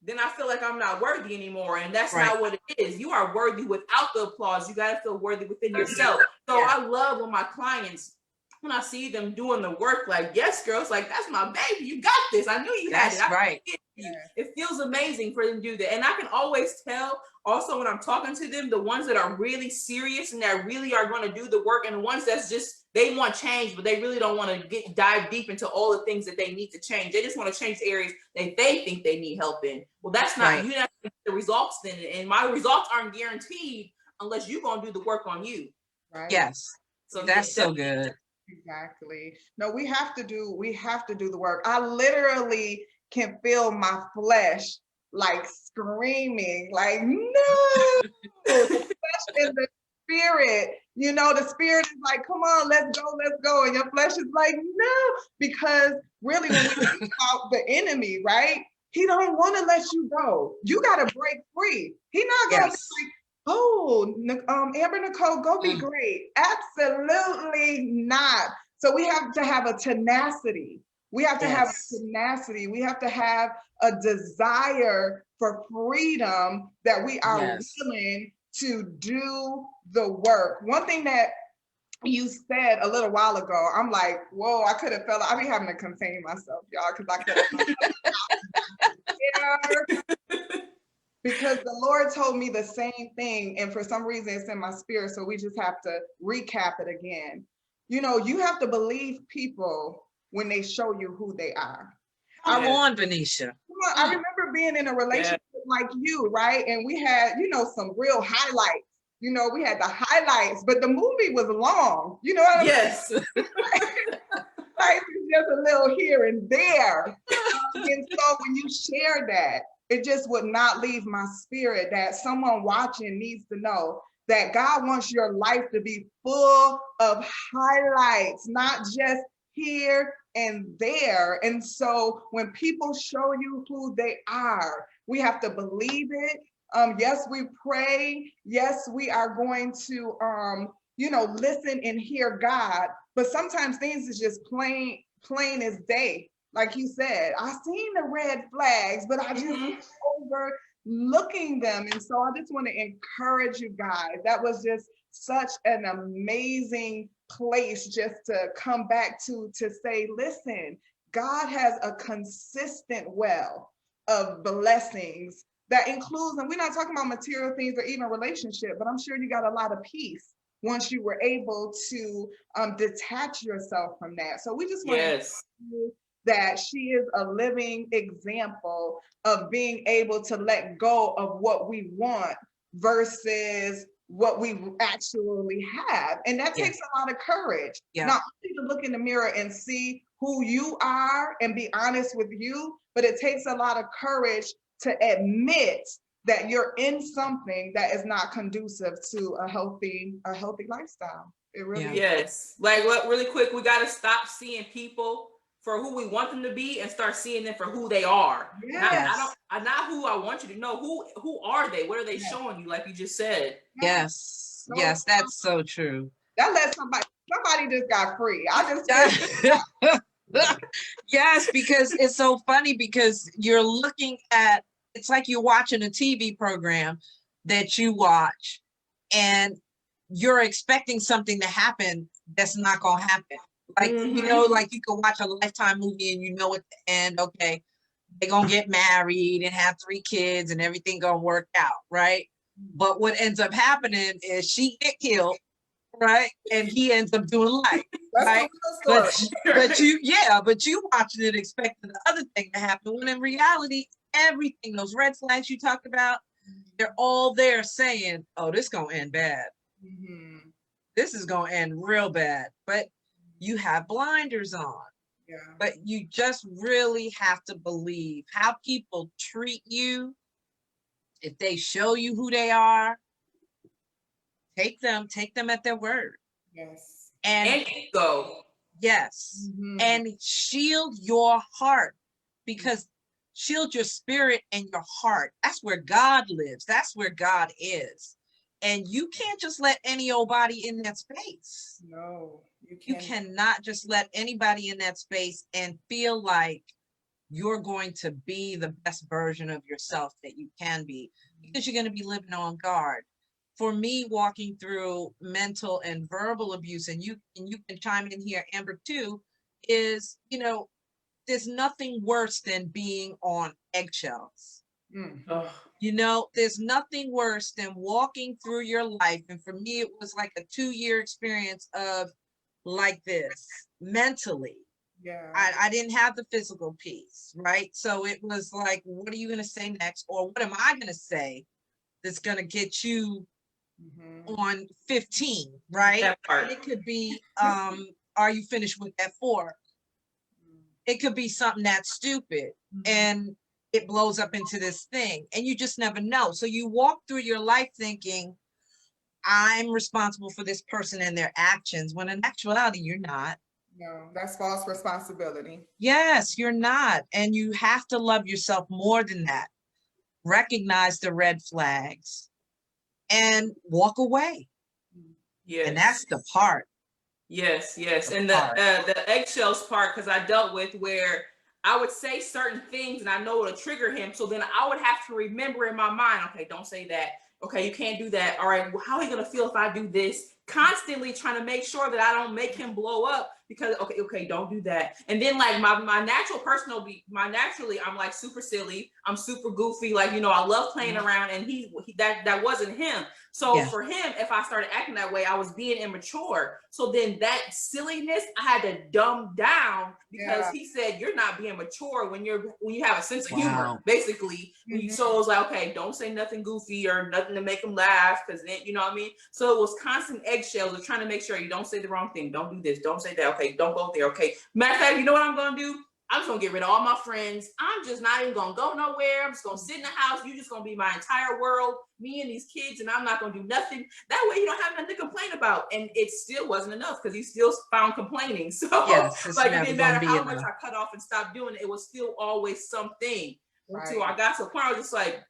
Speaker 3: then I feel like I'm not worthy anymore. And that's not what it is. You are worthy without the applause. You got to feel worthy within yourself. So I love when my clients, when I see them doing the work, like, yes, girls, like, that's my baby. You got this. I knew you had it.
Speaker 2: That's right.
Speaker 3: It feels amazing for them to do that. And I can always tell also when I'm talking to them, the ones that are really serious and that really are going to do the work, and the ones that's just, they want change, but they really don't want to dive deep into all the things that they need to change. They just want to change the areas that they think they need help in. Well, that's not, you have to get the results then. And my results aren't guaranteed unless you're going to do the work on you.
Speaker 1: Right.
Speaker 2: Yes. So that's so good.
Speaker 1: Exactly. No, we have to do the work. I literally can feel my flesh like screaming, like, no. The flesh and the spirit, the spirit is like, come on, let's go. And your flesh is like, no, because really when we think about the enemy, right? He don't want to let you go. You got to break free. He's not going to be like, oh, Amber Nicole, go be great. Absolutely not. So we have to have a tenacity. We have to have a tenacity. We have to have a desire for freedom, that we are willing to do the work. One thing that you said a little while ago, I'm like, whoa, I could have felt it. I be having to contain myself, y'all, because I could because the Lord told me the same thing, and for some reason it's in my spirit, so we just have to recap it again. You have to believe people when they show you who they are.
Speaker 2: Come on, Benicia.
Speaker 1: I remember being in a relationship like you, right? And we had, some real highlights. We had the highlights, but the movie was long. You know what I mean?
Speaker 3: Yes.
Speaker 1: Like, just a little here and there. And so when you share that, it just would not leave my spirit that someone watching needs to know that God wants your life to be full of highlights, not just here and there. And so when people show you who they are, we have to believe it. Yes, we pray. Yes, we are going to, listen and hear God. But sometimes things is just plain as day. Like you said, I seen the red flags, but I just overlooking them. And so I just want to encourage you guys. That was just such an amazing place just to come back to say, listen, God has a consistent well of blessings that includes, and we're not talking about material things or even relationship, but I'm sure you got a lot of peace once you were able to detach yourself from that. So we just want to that she is a living example of being able to let go of what we want versus what we actually have. And that takes a lot of courage. Not only to look in the mirror and see who you are and be honest with you, but it takes a lot of courage to admit that you're in something that is not conducive to a healthy lifestyle. It really
Speaker 2: Yeah.
Speaker 1: is.
Speaker 3: Yes. Like, what, really quick, we got to stop seeing people for who we want them to be and start seeing them for who they are. Not,
Speaker 2: Yes.
Speaker 3: not who I want you to know. Who are they? What are they showing you? Like you just said.
Speaker 2: Yes.
Speaker 1: So,
Speaker 2: Yes, that's so true.
Speaker 1: that let somebody just got free. I just
Speaker 2: Yes, because it's so funny because you're looking at, it's like you're watching a TV program that you watch and you're expecting something to happen that's not gonna happen. Like, you know, like you could watch a Lifetime movie and you know at the end, okay, they're gonna get married and have 3 kids and everything gonna work out, right? But what ends up happening is she get killed, right? And he ends up doing life, right? But you watching it expecting the other thing to happen when in reality, everything, those red flags you talked about, they're all there saying, oh, this gonna end bad. This is gonna end real bad. But you have blinders on.
Speaker 1: Yeah.
Speaker 2: But you just really have to believe how people treat you. If they show you who they are, take them at their word.
Speaker 1: Yes.
Speaker 3: And ego.
Speaker 2: Yes. And shield your heart, because shield your spirit and your heart. That's where God lives. That's where God is. And you can't just let any old body in that space.
Speaker 1: No,
Speaker 2: you cannot just let anybody in that space and feel like you're going to be the best version of yourself that you can be, because you're going to be living on guard. For me, walking through mental and verbal abuse, and you can chime in here, Amber, too, is, you know, there's nothing worse than being on eggshells. You know, there's nothing worse than walking through your life. And for me, it was like a 2-year experience of like this mentally.
Speaker 1: Yeah.
Speaker 2: I didn't have the physical piece, right? So it was like, what are you going to say next? Or what am I going to say that's going to get you on 15, right?
Speaker 3: That part.
Speaker 2: It could be, are you finished with that fork? It could be something that's stupid and it blows up into this thing, and you just never know. So you walk through your life thinking, I'm responsible for this person and their actions, when in actuality, you're not.
Speaker 1: No, that's false responsibility.
Speaker 2: Yes, you're not. And you have to love yourself more than that. Recognize the red flags and walk away.
Speaker 3: Yes.
Speaker 2: And that's the part.
Speaker 3: Yes. And the eggshells part, because I dealt with where I would say certain things and I know it'll trigger him. So then I would have to remember in my mind, okay, don't say that. Okay, you can't do that. All right, well, how are you going to feel if I do this? Constantly trying to make sure that I don't make him blow up, because, okay, don't do that. And then like my natural personality, naturally, I'm like super silly. I'm super goofy. Like, you know, I love playing around, and that wasn't him. So for him, if I started acting that way, I was being immature. So then that silliness, I had to dumb down, because he said, you're not being mature when you have a sense of humor, basically. So it was like, okay, don't say nothing goofy or nothing to make him laugh, because then, you know what I mean? So it was constant eggshells of trying to make sure you don't say the wrong thing. Don't do this. Don't say that. Okay, don't go there. Okay. Matter of fact, you know what I'm going to do? I'm just going to get rid of all my friends. I'm just not even going to go nowhere. I'm just going to sit in the house. You're just going to be my entire world, me and these kids, and I'm not going to do nothing. That way you don't have nothing to complain about. And it still wasn't enough, because he still found complaining. So like, it didn't matter how much I cut off and stopped doing it. It was still always something. Until I got to a point where I was just like,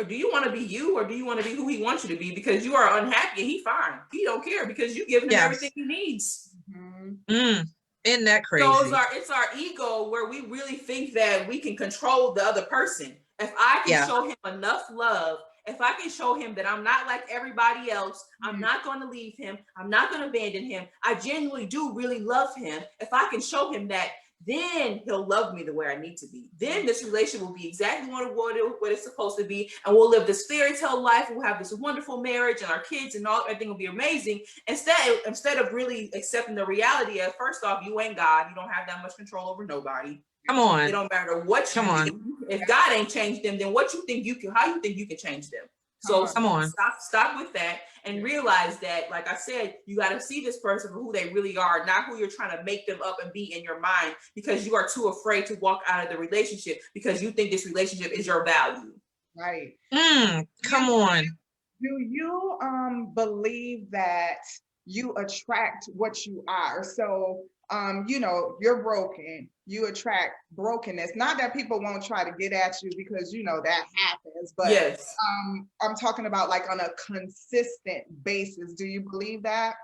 Speaker 3: do you want to be you, or do you want to be who he wants you to be? Because you are unhappy and he fine. He don't care, because you give him everything he needs.
Speaker 2: Isn't that crazy?
Speaker 3: So it's our ego, where we really think that we can control the other person. If I can show him enough love, if I can show him that I'm not like everybody else, I'm not going to leave him, I'm not going to abandon him, I genuinely do really love him. If I can show him that, then he'll love me the way I need to be. Then this relationship will be exactly what it's supposed to be, and we'll live this fairy tale life. We'll have this wonderful marriage, and our kids and everything will be amazing. Instead of really accepting the reality of, first off, you ain't God. You don't have that much control over nobody.
Speaker 2: Come on.
Speaker 3: It don't matter what you do. If God ain't changed them, then what you think you can? How you think you can change them? So
Speaker 2: come on.
Speaker 3: Stop with that, and realize that, like I said, you got to see this person for who they really are, not who you're trying to make them up and be in your mind, because you are too afraid to walk out of the relationship, because you think this relationship is your value.
Speaker 1: Right.
Speaker 2: Come on.
Speaker 1: Do you believe that you attract what you are? So you're broken, you attract brokenness. Not that people won't try to get at you, because that happens, but
Speaker 3: Yes.
Speaker 1: I'm talking about like on a consistent basis. Do you believe that?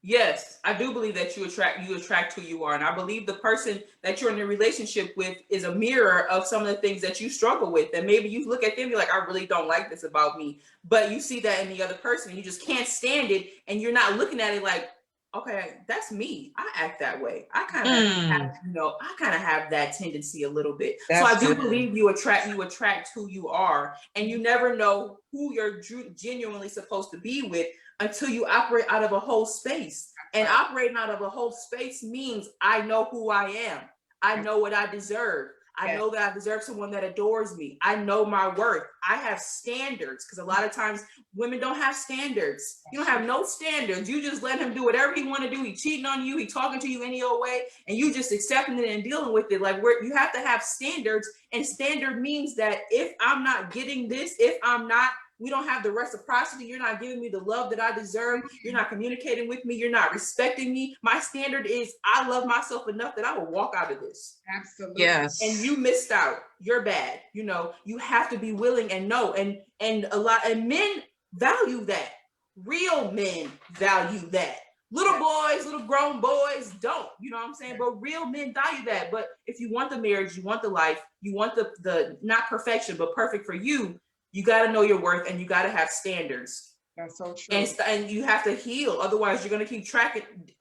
Speaker 3: Yes, I do believe that you attract who you are. And I believe the person that you're in a relationship with is a mirror of some of the things that you struggle with. And maybe you look at them and be like, I really don't like this about me. But you see that in the other person and you just can't stand it. And you're not looking at it like, okay, that's me. I act that way. I kind of have that tendency a little bit. So I do believe you attract who you are, and you never know who you're genuinely supposed to be with until you operate out of a whole space. And operating out of a whole space means I know who I am. I know what I deserve. I know that I deserve someone that adores me. I know my worth. I have standards, because a lot of times women don't have standards. You don't have no standards. You just let him do whatever he want to do. He cheating on you. He talking to you any old way, and you just accepting it and dealing with it. Like, you have to have standards, and standard means that if I'm not getting this, we don't have the reciprocity, you're not giving me the love that I deserve, you're not communicating with me, you're not respecting me. My standard is I love myself enough that I will walk out of this.
Speaker 1: Absolutely.
Speaker 2: Yes.
Speaker 3: And you missed out. You're bad. You have to be willing and know. And men value that. Real men value that. Little boys, little grown boys don't. You know what I'm saying? But real men value that. But if you want the marriage, you want the life, you want the not perfection, but perfect for you, you got to know your worth, and you got to have standards.
Speaker 1: That's so true.
Speaker 3: And you have to heal. Otherwise, you're going to keep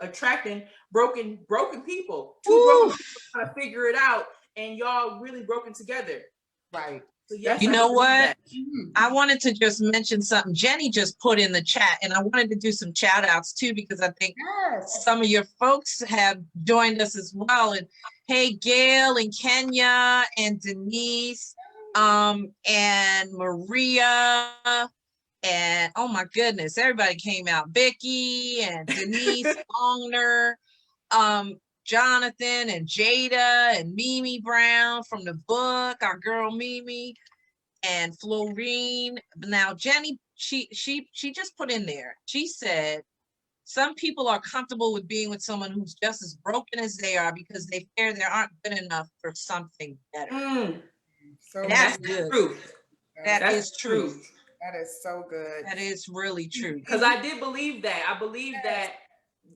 Speaker 3: attracting broken people. Two broken people trying to figure it out, and y'all really broken together.
Speaker 1: Right.
Speaker 3: So yes,
Speaker 2: you know what? I wanted to just mention something Jenny just put in the chat, and I wanted to do some shout outs too, because I think some of your folks have joined us as well. And hey, Gail and Kenya and Denise, and Maria, and oh my goodness, everybody came out. Vicky and Denise Longner, Jonathan and Jada and Mimi Brown from the book, our girl Mimi, and Florine. Now Jenny, she just put in there, she said some people are comfortable with being with someone who's just as broken as they are because they fear they aren't good enough for something better.
Speaker 1: So
Speaker 2: that's good.
Speaker 3: Truth.
Speaker 2: That is truth.
Speaker 1: That is so good.
Speaker 2: That is really true.
Speaker 3: Because I did believe that. I believe that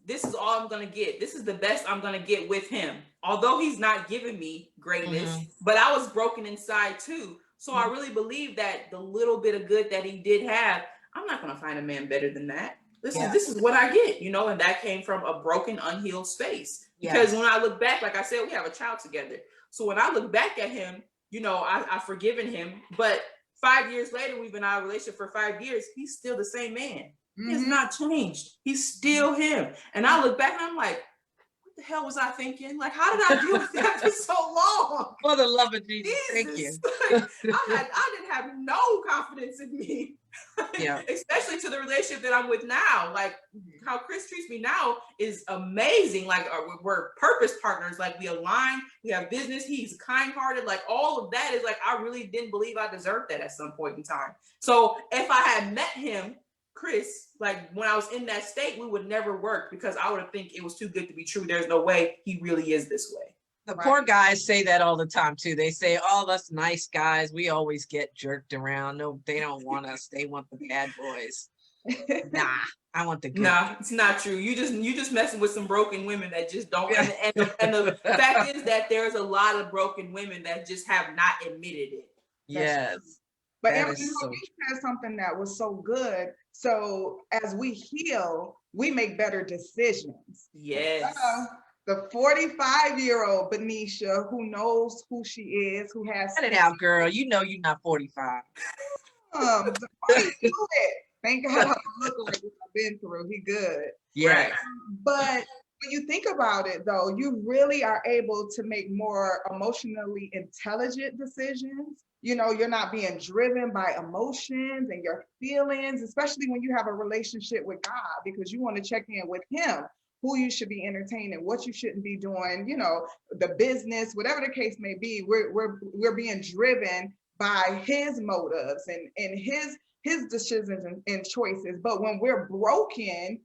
Speaker 3: this is all I'm going to get. This is the best I'm going to get with him. Although he's not giving me greatness, but I was broken inside too. So I really believe that the little bit of good that he did have, I'm not going to find a man better than that. This is what I get, and that came from a broken, unhealed space. Because when I look back, like I said, we have a child together. So when I look back at him, I've forgiven him, but 5 years later, we've been out of a relationship for 5 years. He's still the same man. He has not changed. He's still him. And I look back and I'm like, what the hell was I thinking? Like, how did I deal with that for so long?
Speaker 2: For the love of Jesus. Thank you.
Speaker 3: I didn't have no confidence in me.
Speaker 2: Yeah.
Speaker 3: Especially to the relationship that I'm with now. Like, how Chris treats me now is amazing. Like, we're purpose partners. Like, we align, we have business, he's kind-hearted. Like, all of that is like, I really didn't believe I deserved that at some point in time. So if I had met him, Chris, like when I was in that state, we would never work, because I would have think it was too good to be true. There's no way he really is this way.
Speaker 2: The poor guys say that all the time too. They say, "Oh, us nice guys, we always get jerked around. No, they don't want us. They want the bad boys." Nah, I want the good.
Speaker 3: Nah, it's not true. You just messing with some broken women that just don't. And the fact is that there's a lot of broken women that just have not admitted it.
Speaker 2: Yes.
Speaker 1: But you said something that was so good. So as we heal, we make better decisions.
Speaker 3: Yes.
Speaker 1: The 45-year-old Benicia, who knows who she is, who has...
Speaker 2: Cut it out, girl. You know you're not 45.
Speaker 1: Thank God I don't look like what I've been through. He good.
Speaker 2: Yeah. Right.
Speaker 1: But when you think about it, though, you really are able to make more emotionally intelligent decisions. You're not being driven by emotions and your feelings, especially when you have a relationship with God, because you want to check in with him, who you should be entertaining, what you shouldn't be doing, the business, whatever the case may be. We're being driven by his motives and his decisions and choices. But when we're broken,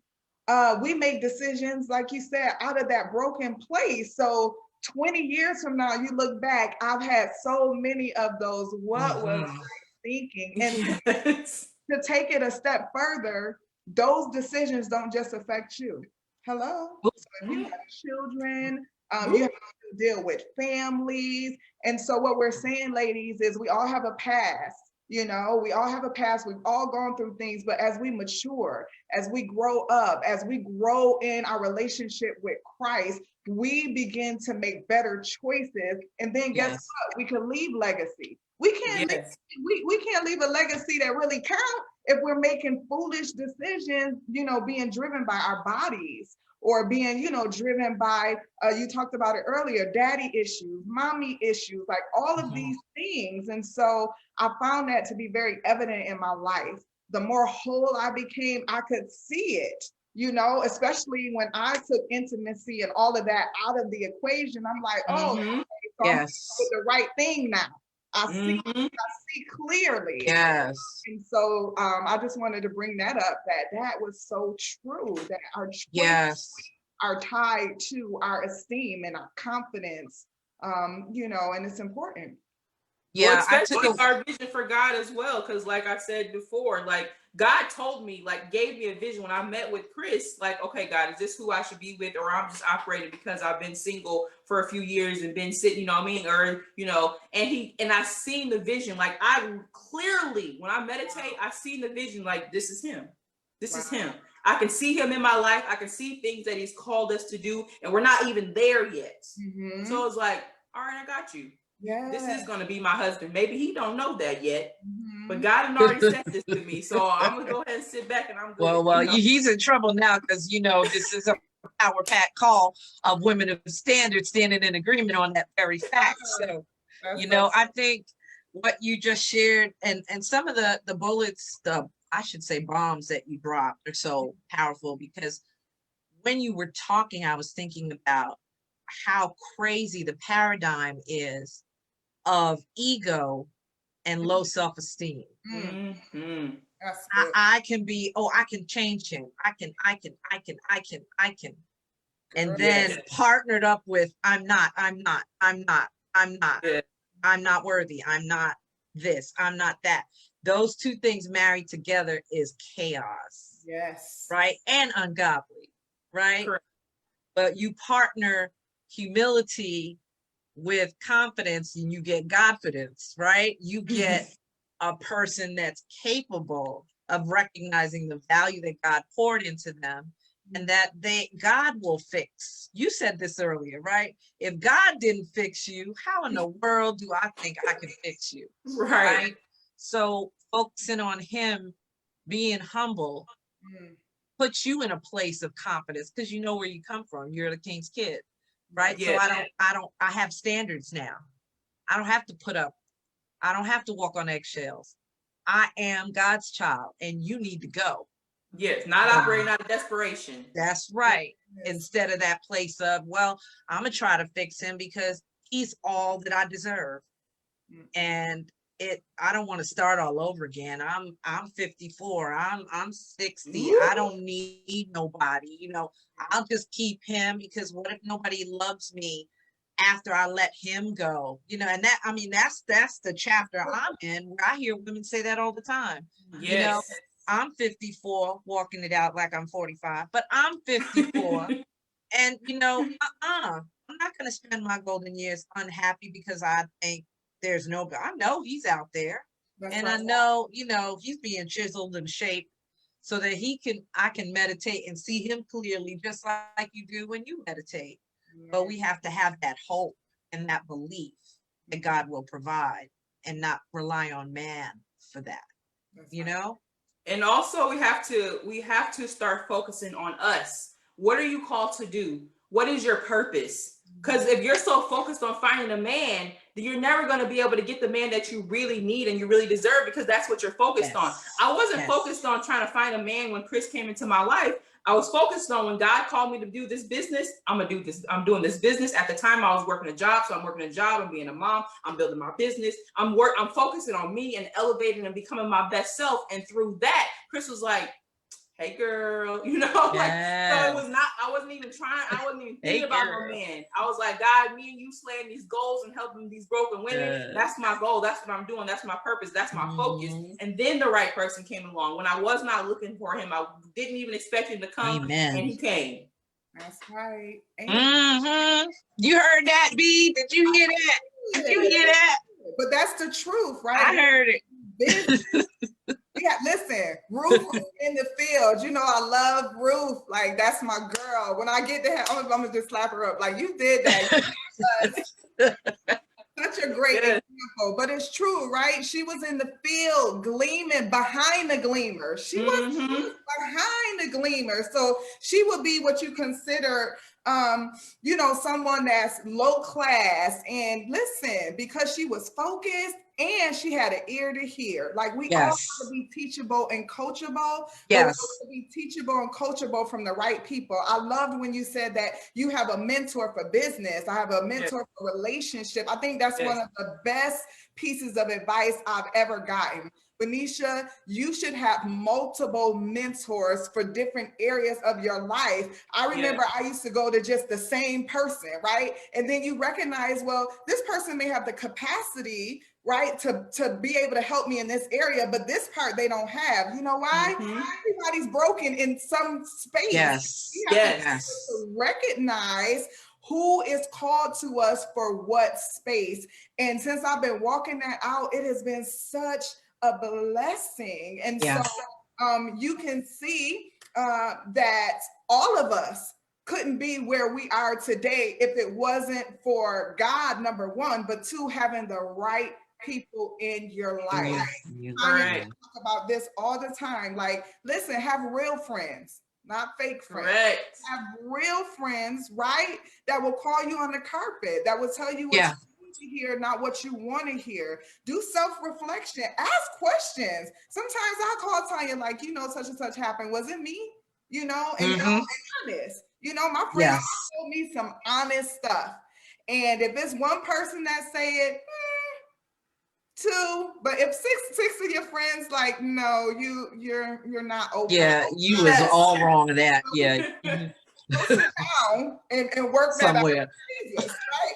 Speaker 1: we make decisions, like you said, out of that broken place. So 20 years from now, you look back, I've had so many of those, what was I thinking? And
Speaker 3: Yes.
Speaker 1: to take it a step further, those decisions don't just affect you. Hello? So if you have children, you have to deal with families. And so what we're saying, ladies, is we all have a past. You know, we all have a past. We've all gone through things, but as we mature, as we grow up, as we grow in our relationship with Christ, we begin to make better choices. And then guess what? We can leave legacy. We can't
Speaker 3: Yes.
Speaker 1: we can't leave a legacy that really counts if we're making foolish decisions, you know, being driven by our bodies or being, you know, driven by, you talked about it earlier, daddy issues, mommy issues, like all of these things. And so I found that to be very evident in my life. The more whole I became, I could see it, you know, especially when I took intimacy and all of that out of the equation. I'm like, oh, okay, so I'm with the right thing now. I see clearly.
Speaker 2: Yes.
Speaker 1: And so I just wanted to bring that up, that was so true, that our choices are tied to our esteem and our confidence, you know, and it's important.
Speaker 2: Yeah,
Speaker 3: well, especially our vision for God as well, because like I said before, like God told me, like gave me a vision when I met with Chris, like, okay, God, is this who I should be with, or I'm just operating because I've been single for a few years and been sitting, you know what I mean, or you know, and I seen the vision, like I clearly, when I meditate, I seen the vision, like this is him, this is him. I can see him in my life. I can see things that he's called us to do, and we're not even there yet. So it's like, all right, I got you. This is going to be my husband. Maybe he don't know that yet, but God had already said this to me. So I'm going to go ahead and sit back and I'm good.
Speaker 2: Well, he's in trouble now because, you know, this is a power pack call of women of standards standing in agreement on that very fact. So, you know, I think what you just shared and some of the bullets, I should say bombs that you dropped are so powerful, because when you were talking, I was thinking about how crazy the paradigm is of ego and low self-esteem. I can be, I can change him. I can. And then partnered up with, I'm not worthy. I'm not this, I'm not that. Those two things married together is chaos.
Speaker 1: Yes.
Speaker 2: Right? And ungodly, right?
Speaker 3: Correct.
Speaker 2: But you partner humility with confidence and you get confidence, right? You get a person that's capable of recognizing the value that God poured into them, and that God will fix. You said this earlier, right? If God didn't fix you, how in the world do I think I can fix you? Right? So focusing on him, being humble, puts you in a place of confidence because you know where you come from. You're the king's kid. Right. So I have standards now. I don't have to walk on eggshells. I am God's child and you need to go.
Speaker 3: Yes, not operating out of desperation.
Speaker 2: That's right. Yes. Instead of that place of, well, I'm gonna try to fix him because he's all that I deserve. And I don't want to start all over again. I'm 54. I'm 60. Ooh. I don't need nobody. You know, I'll just keep him, because what if nobody loves me after I let him go? You know, and that's the chapter I'm in, where I hear women say that all the time. Yes. You know, I'm 54, walking it out like I'm 45, but I'm 54. And you know, I'm not gonna spend my golden years unhappy because I think there's nobody. I know he's out there. That's and right. I know, you know, he's being chiseled and shaped so that I can meditate and see him clearly, just like you do when you meditate. Yeah. But we have to have that hope and that belief that God will provide and not rely on man for that. That's you right. know?
Speaker 3: And also we have to start focusing on us. What are you called to do? What is your purpose? Because if you're so focused on finding a man, then you're never going to be able to get the man that you really need and you really deserve, because that's what you're focused on. I wasn't focused on trying to find a man when Chris came into my life. I was focused on when God called me to do this business, I'm gonna do this. I'm doing this business. At the time I was working a job. So I'm working a job, I'm being a mom, I'm building my business. I'm focusing on me and elevating and becoming my best self. And through that, Chris was like, hey girl, you know, like, so it was not, I wasn't even thinking about no man. I was like, God, me and you slaying these goals and helping these broken women. That's my goal. That's what I'm doing. That's my purpose. That's my focus. And then the right person came along when I was not looking for him. I didn't even expect him to come.
Speaker 2: Amen.
Speaker 3: And he came.
Speaker 1: That's right.
Speaker 2: You heard that, B? Did you hear that? Did you hear that?
Speaker 1: But that's the truth, right?
Speaker 2: I heard it.
Speaker 1: Yeah, listen, Ruth was in the field. You know, I love Ruth. Like, that's my girl. When I get to her, I'm gonna just slap her up. Like, you did that. Such a great example. But it's true, right? She was in the field gleaming behind the gleamer. She was behind the gleamer. So she would be what you consider you know, someone that's low class. And listen, because she was focused and she had an ear to hear. Like, we all have to be teachable and coachable. But we have to be teachable and coachable from the right people. I loved when you said that you have a mentor for business. I have a mentor for relationship. I think that's one of the best pieces of advice I've ever gotten. Benicia, you should have multiple mentors for different areas of your life. I remember I used to go to just the same person, right? And then you recognize, well, this person may have the capacity, right, to be able to help me in this area, but this part they don't have. You know why? Everybody's broken in some space. We have to recognize who is called to us for what space. And since I've been walking that out, it has been such a blessing. And so you can see that all of us couldn't be where we are today if it wasn't for God, number one, but two, having the right people in your life. I talk about this all the time. Like, listen, have real friends, not fake friends. Have real friends, right? That will call you on the carpet, that will tell you what you to hear, not what you want to hear. Do self-reflection, ask questions. Sometimes I call Tanya, like, you know, such and such happened. Was it me? You know, and be honest. You know, my friends told me some honest stuff. And if it's one person that say it, two, but if six of your friends like, no, you're not open.
Speaker 2: Yeah, you was all wrong with that.
Speaker 1: Go sit down and work somewhere. That out with Jesus, right?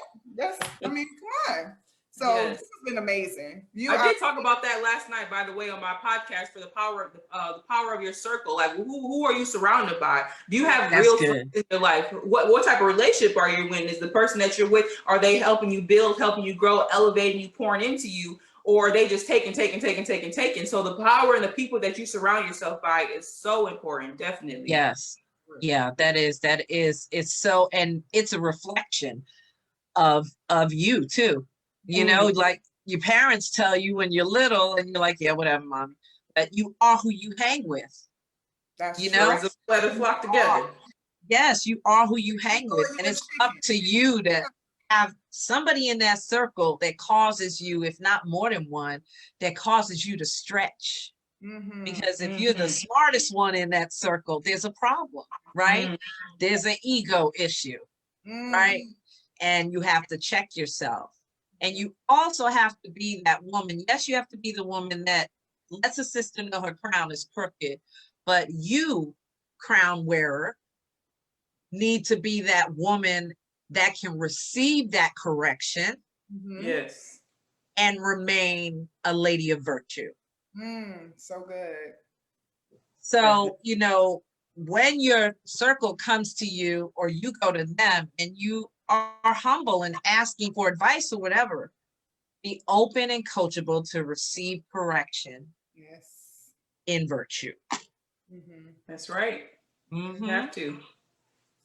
Speaker 1: I mean, come on. So this has been amazing.
Speaker 3: I did talk about that last night, by the way, on my podcast for the power of your circle. Like, who are you surrounded by? Do you have real friends in your life? What type of relationship are you in? Is the person that you're with, are they helping you build, helping you grow, elevating you, pouring into you? Or are they just taking? So the power and the people that you surround yourself by is so important, definitely.
Speaker 2: Yes. Yeah, that is. It's so, and it's a reflection of you too. You know, like your parents tell you when you're little and you're like, yeah, whatever, mom. But you are who you hang with.
Speaker 1: That's
Speaker 2: you know,
Speaker 3: let us flock together.
Speaker 2: Yes, you are who you hang with. And it's up to you to have somebody in that circle that causes you, if not more than one, that causes you to stretch. Because if you're the smartest one in that circle, there's a problem, right? There's an ego issue, right? And you have to check yourself. And you also have to be that woman. Yes, you have to be the woman that lets a sister know her crown is crooked, but you, crown wearer, need to be that woman that can receive that correction.
Speaker 3: Yes.
Speaker 2: And remain a lady of virtue.
Speaker 1: So good.
Speaker 2: So, you know, when your circle comes to you or you go to them and you are humble and asking for advice or whatever, be open and coachable to receive correction in virtue.
Speaker 3: That's right. You have to.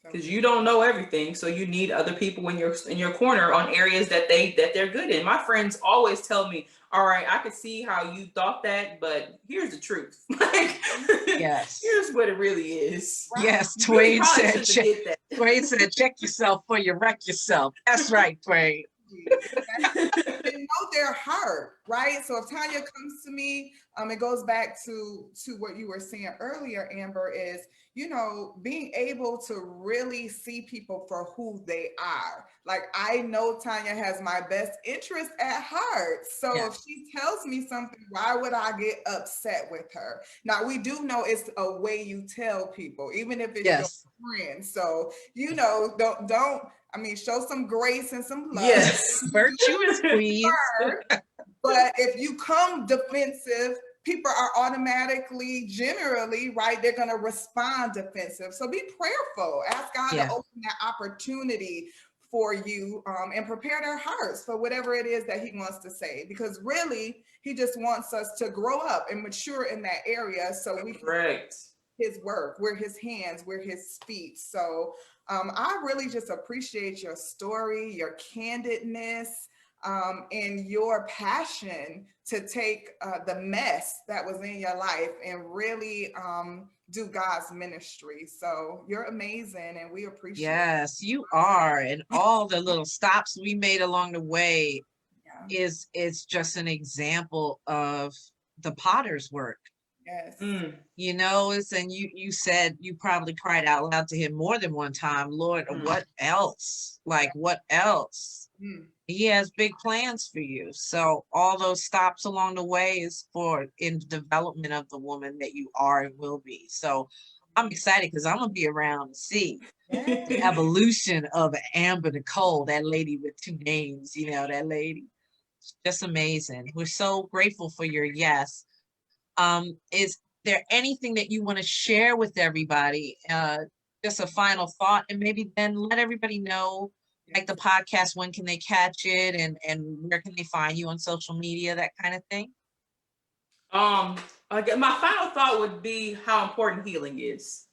Speaker 3: Because you don't know everything, so you need other people in your corner on areas that they're good in. My friends always tell me, all right, I could see how you thought that, but here's the truth. Like, here's what it really is.
Speaker 2: Yes, Twain said, check yourself before you wreck yourself. That's right, Twain.
Speaker 1: And know their heart, right? So if Tanya comes to me, it goes back to what you were saying earlier, Amber, is, you know, being able to really see people for who they are. Like, I know Tanya has my best interest at heart. So if she tells me something, why would I get upset with her? Now, we do know it's a way you tell people, even if it's your friend. So, you know, don't I mean, show some grace and some love.
Speaker 3: Yes.
Speaker 2: Virtue is please.
Speaker 1: But if you come defensive, people are automatically, generally, right, they're going to respond defensive. So be prayerful. Ask God to open that opportunity for you, and prepare their hearts for whatever it is that he wants to say. Because really, he just wants us to grow up and mature in that area so we can his work, we're his hands, we're his feet. So I really just appreciate your story, your candidness, and your passion to take the mess that was in your life and really do God's ministry. So you're amazing, and we appreciate it.
Speaker 2: Yes, you are. And all the little stops we made along the way is just an example of the potter's work.
Speaker 1: Yes.
Speaker 2: You know, and you said you probably cried out loud to him more than one time, Lord, what else? Like, what else? He has big plans for you. So all those stops along the way is in the development of the woman that you are and will be. So I'm excited because I'm gonna be around to see the evolution of Amber Nicole, that lady with 2 names, you know, that lady. Just amazing. We're so grateful for your yes. Is there anything that you want to share with everybody? Just a final thought, and maybe then let everybody know, like the podcast, when can they catch it, and where can they find you on social media, that kind of thing?
Speaker 3: Again, my final thought would be how important healing is.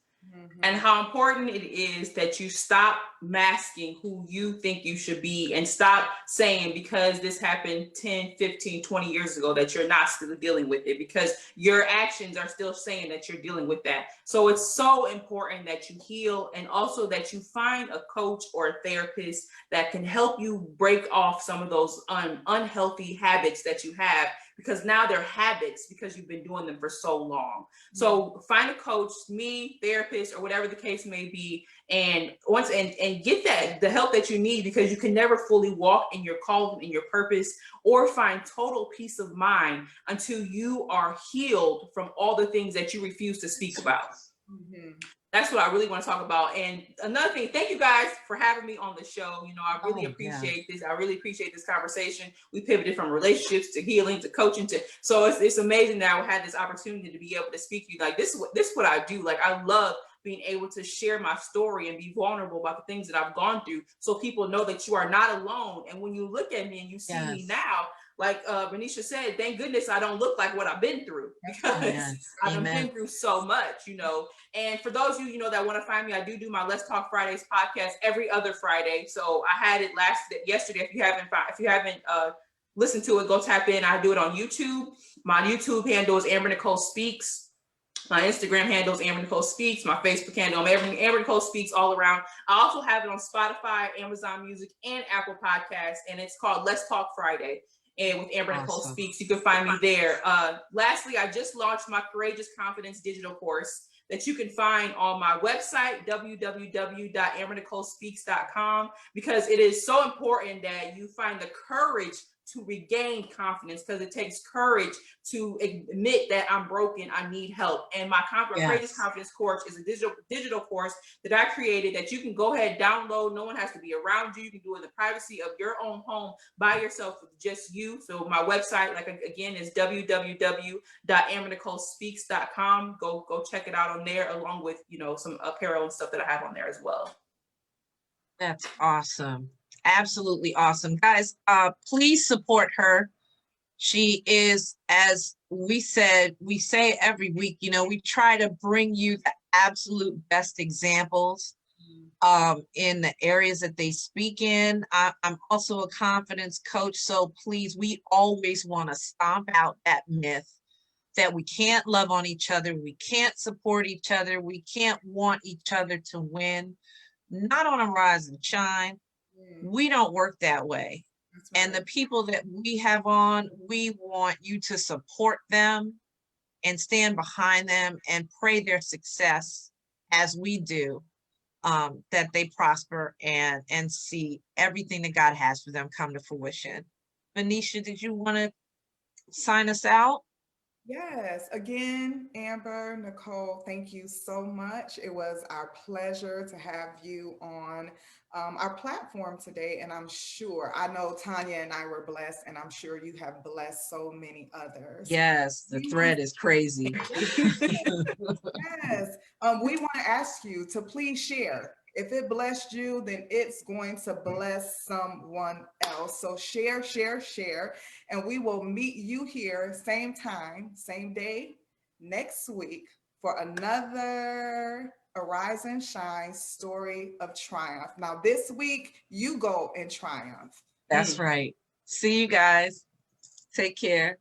Speaker 3: And how important it is that you stop masking who you think you should be, and stop saying because this happened 10, 15, 20 years ago that you're not still dealing with it, because your actions are still saying that you're dealing with that. So it's so important that you heal, and also that you find a coach or a therapist that can help you break off some of those unhealthy habits that you have, because now they're habits because you've been doing them for so long. So find a coach, me, therapist, or whatever the case may be, and get the help that you need, because you can never fully walk in your calling and your purpose or find total peace of mind until you are healed from all the things that you refuse to speak about. That's what I really want to talk about. And another thing, thank you guys for having me on the show. You know, I really appreciate this. I really appreciate this conversation. We pivoted from relationships to healing to coaching so it's amazing that I had this opportunity to be able to speak to you. Like, this is what I do. Like, I love being able to share my story and be vulnerable about the things that I've gone through, so people know that you are not alone. And when you look at me and you see me now, like Renisha said, thank goodness I don't look like what I've been through, because I've been through so much, you know. And for those of you, you know, that want to find me, I do my Let's Talk Fridays podcast every other Friday. So I had it yesterday. If you haven't listened to it, go tap in. I do it on YouTube. My YouTube handle is Amber Nicole Speaks. My Instagram handle is Amber Nicole Speaks. My Facebook handle, Amber Nicole Speaks all around. I also have it on Spotify, Amazon Music, and Apple Podcasts, and it's called Let's Talk Friday. And with Amber Nicole Speaks, you can find me there. Lastly, I just launched my Courageous Confidence digital course that you can find on my website, www.ambernicolespeaks.com, because it is so important that you find the courage to regain confidence, because it takes courage to admit that I'm broken, I need help. And my Courageous Confidence course is a digital course that I created that you can go ahead, download. No one has to be around you. You can do it in the privacy of your own home by yourself with just you. So my website, like, again, is www.ambernicolespeaks.com. Go check it out on there, along with, you know, some apparel and stuff that I have on there as well.
Speaker 2: That's awesome. Absolutely awesome. Guys, please support her. She is, as we say every week, you know, we try to bring you the absolute best examples in the areas that they speak in. I'm also a confidence coach, so please, we always want to stomp out that myth that we can't love on each other, we can't support each other, we can't want each other to win. Not on a rise and shine. We don't work that way.
Speaker 1: That's
Speaker 2: And the
Speaker 1: right.
Speaker 2: people that we have on, we want you to support them and stand behind them and pray their success as we do, that they prosper and see everything that God has for them come to fruition. Venetia, did you want to sign us out?
Speaker 1: Yes, again, Amber, Nicole, thank you so much. It was our pleasure to have you on our platform today. And I know Tanya and I were blessed, and I'm sure you have blessed so many others.
Speaker 2: Yes, the thread is crazy.
Speaker 1: Yes, we want to ask you to please share. If it blessed you, then it's going to bless someone else. So share, share, share, and we will meet you here, same time, same day, next week for another Arise and Shine story of triumph. Now, this week, you go in triumph.
Speaker 2: That's right. See you guys. Take care.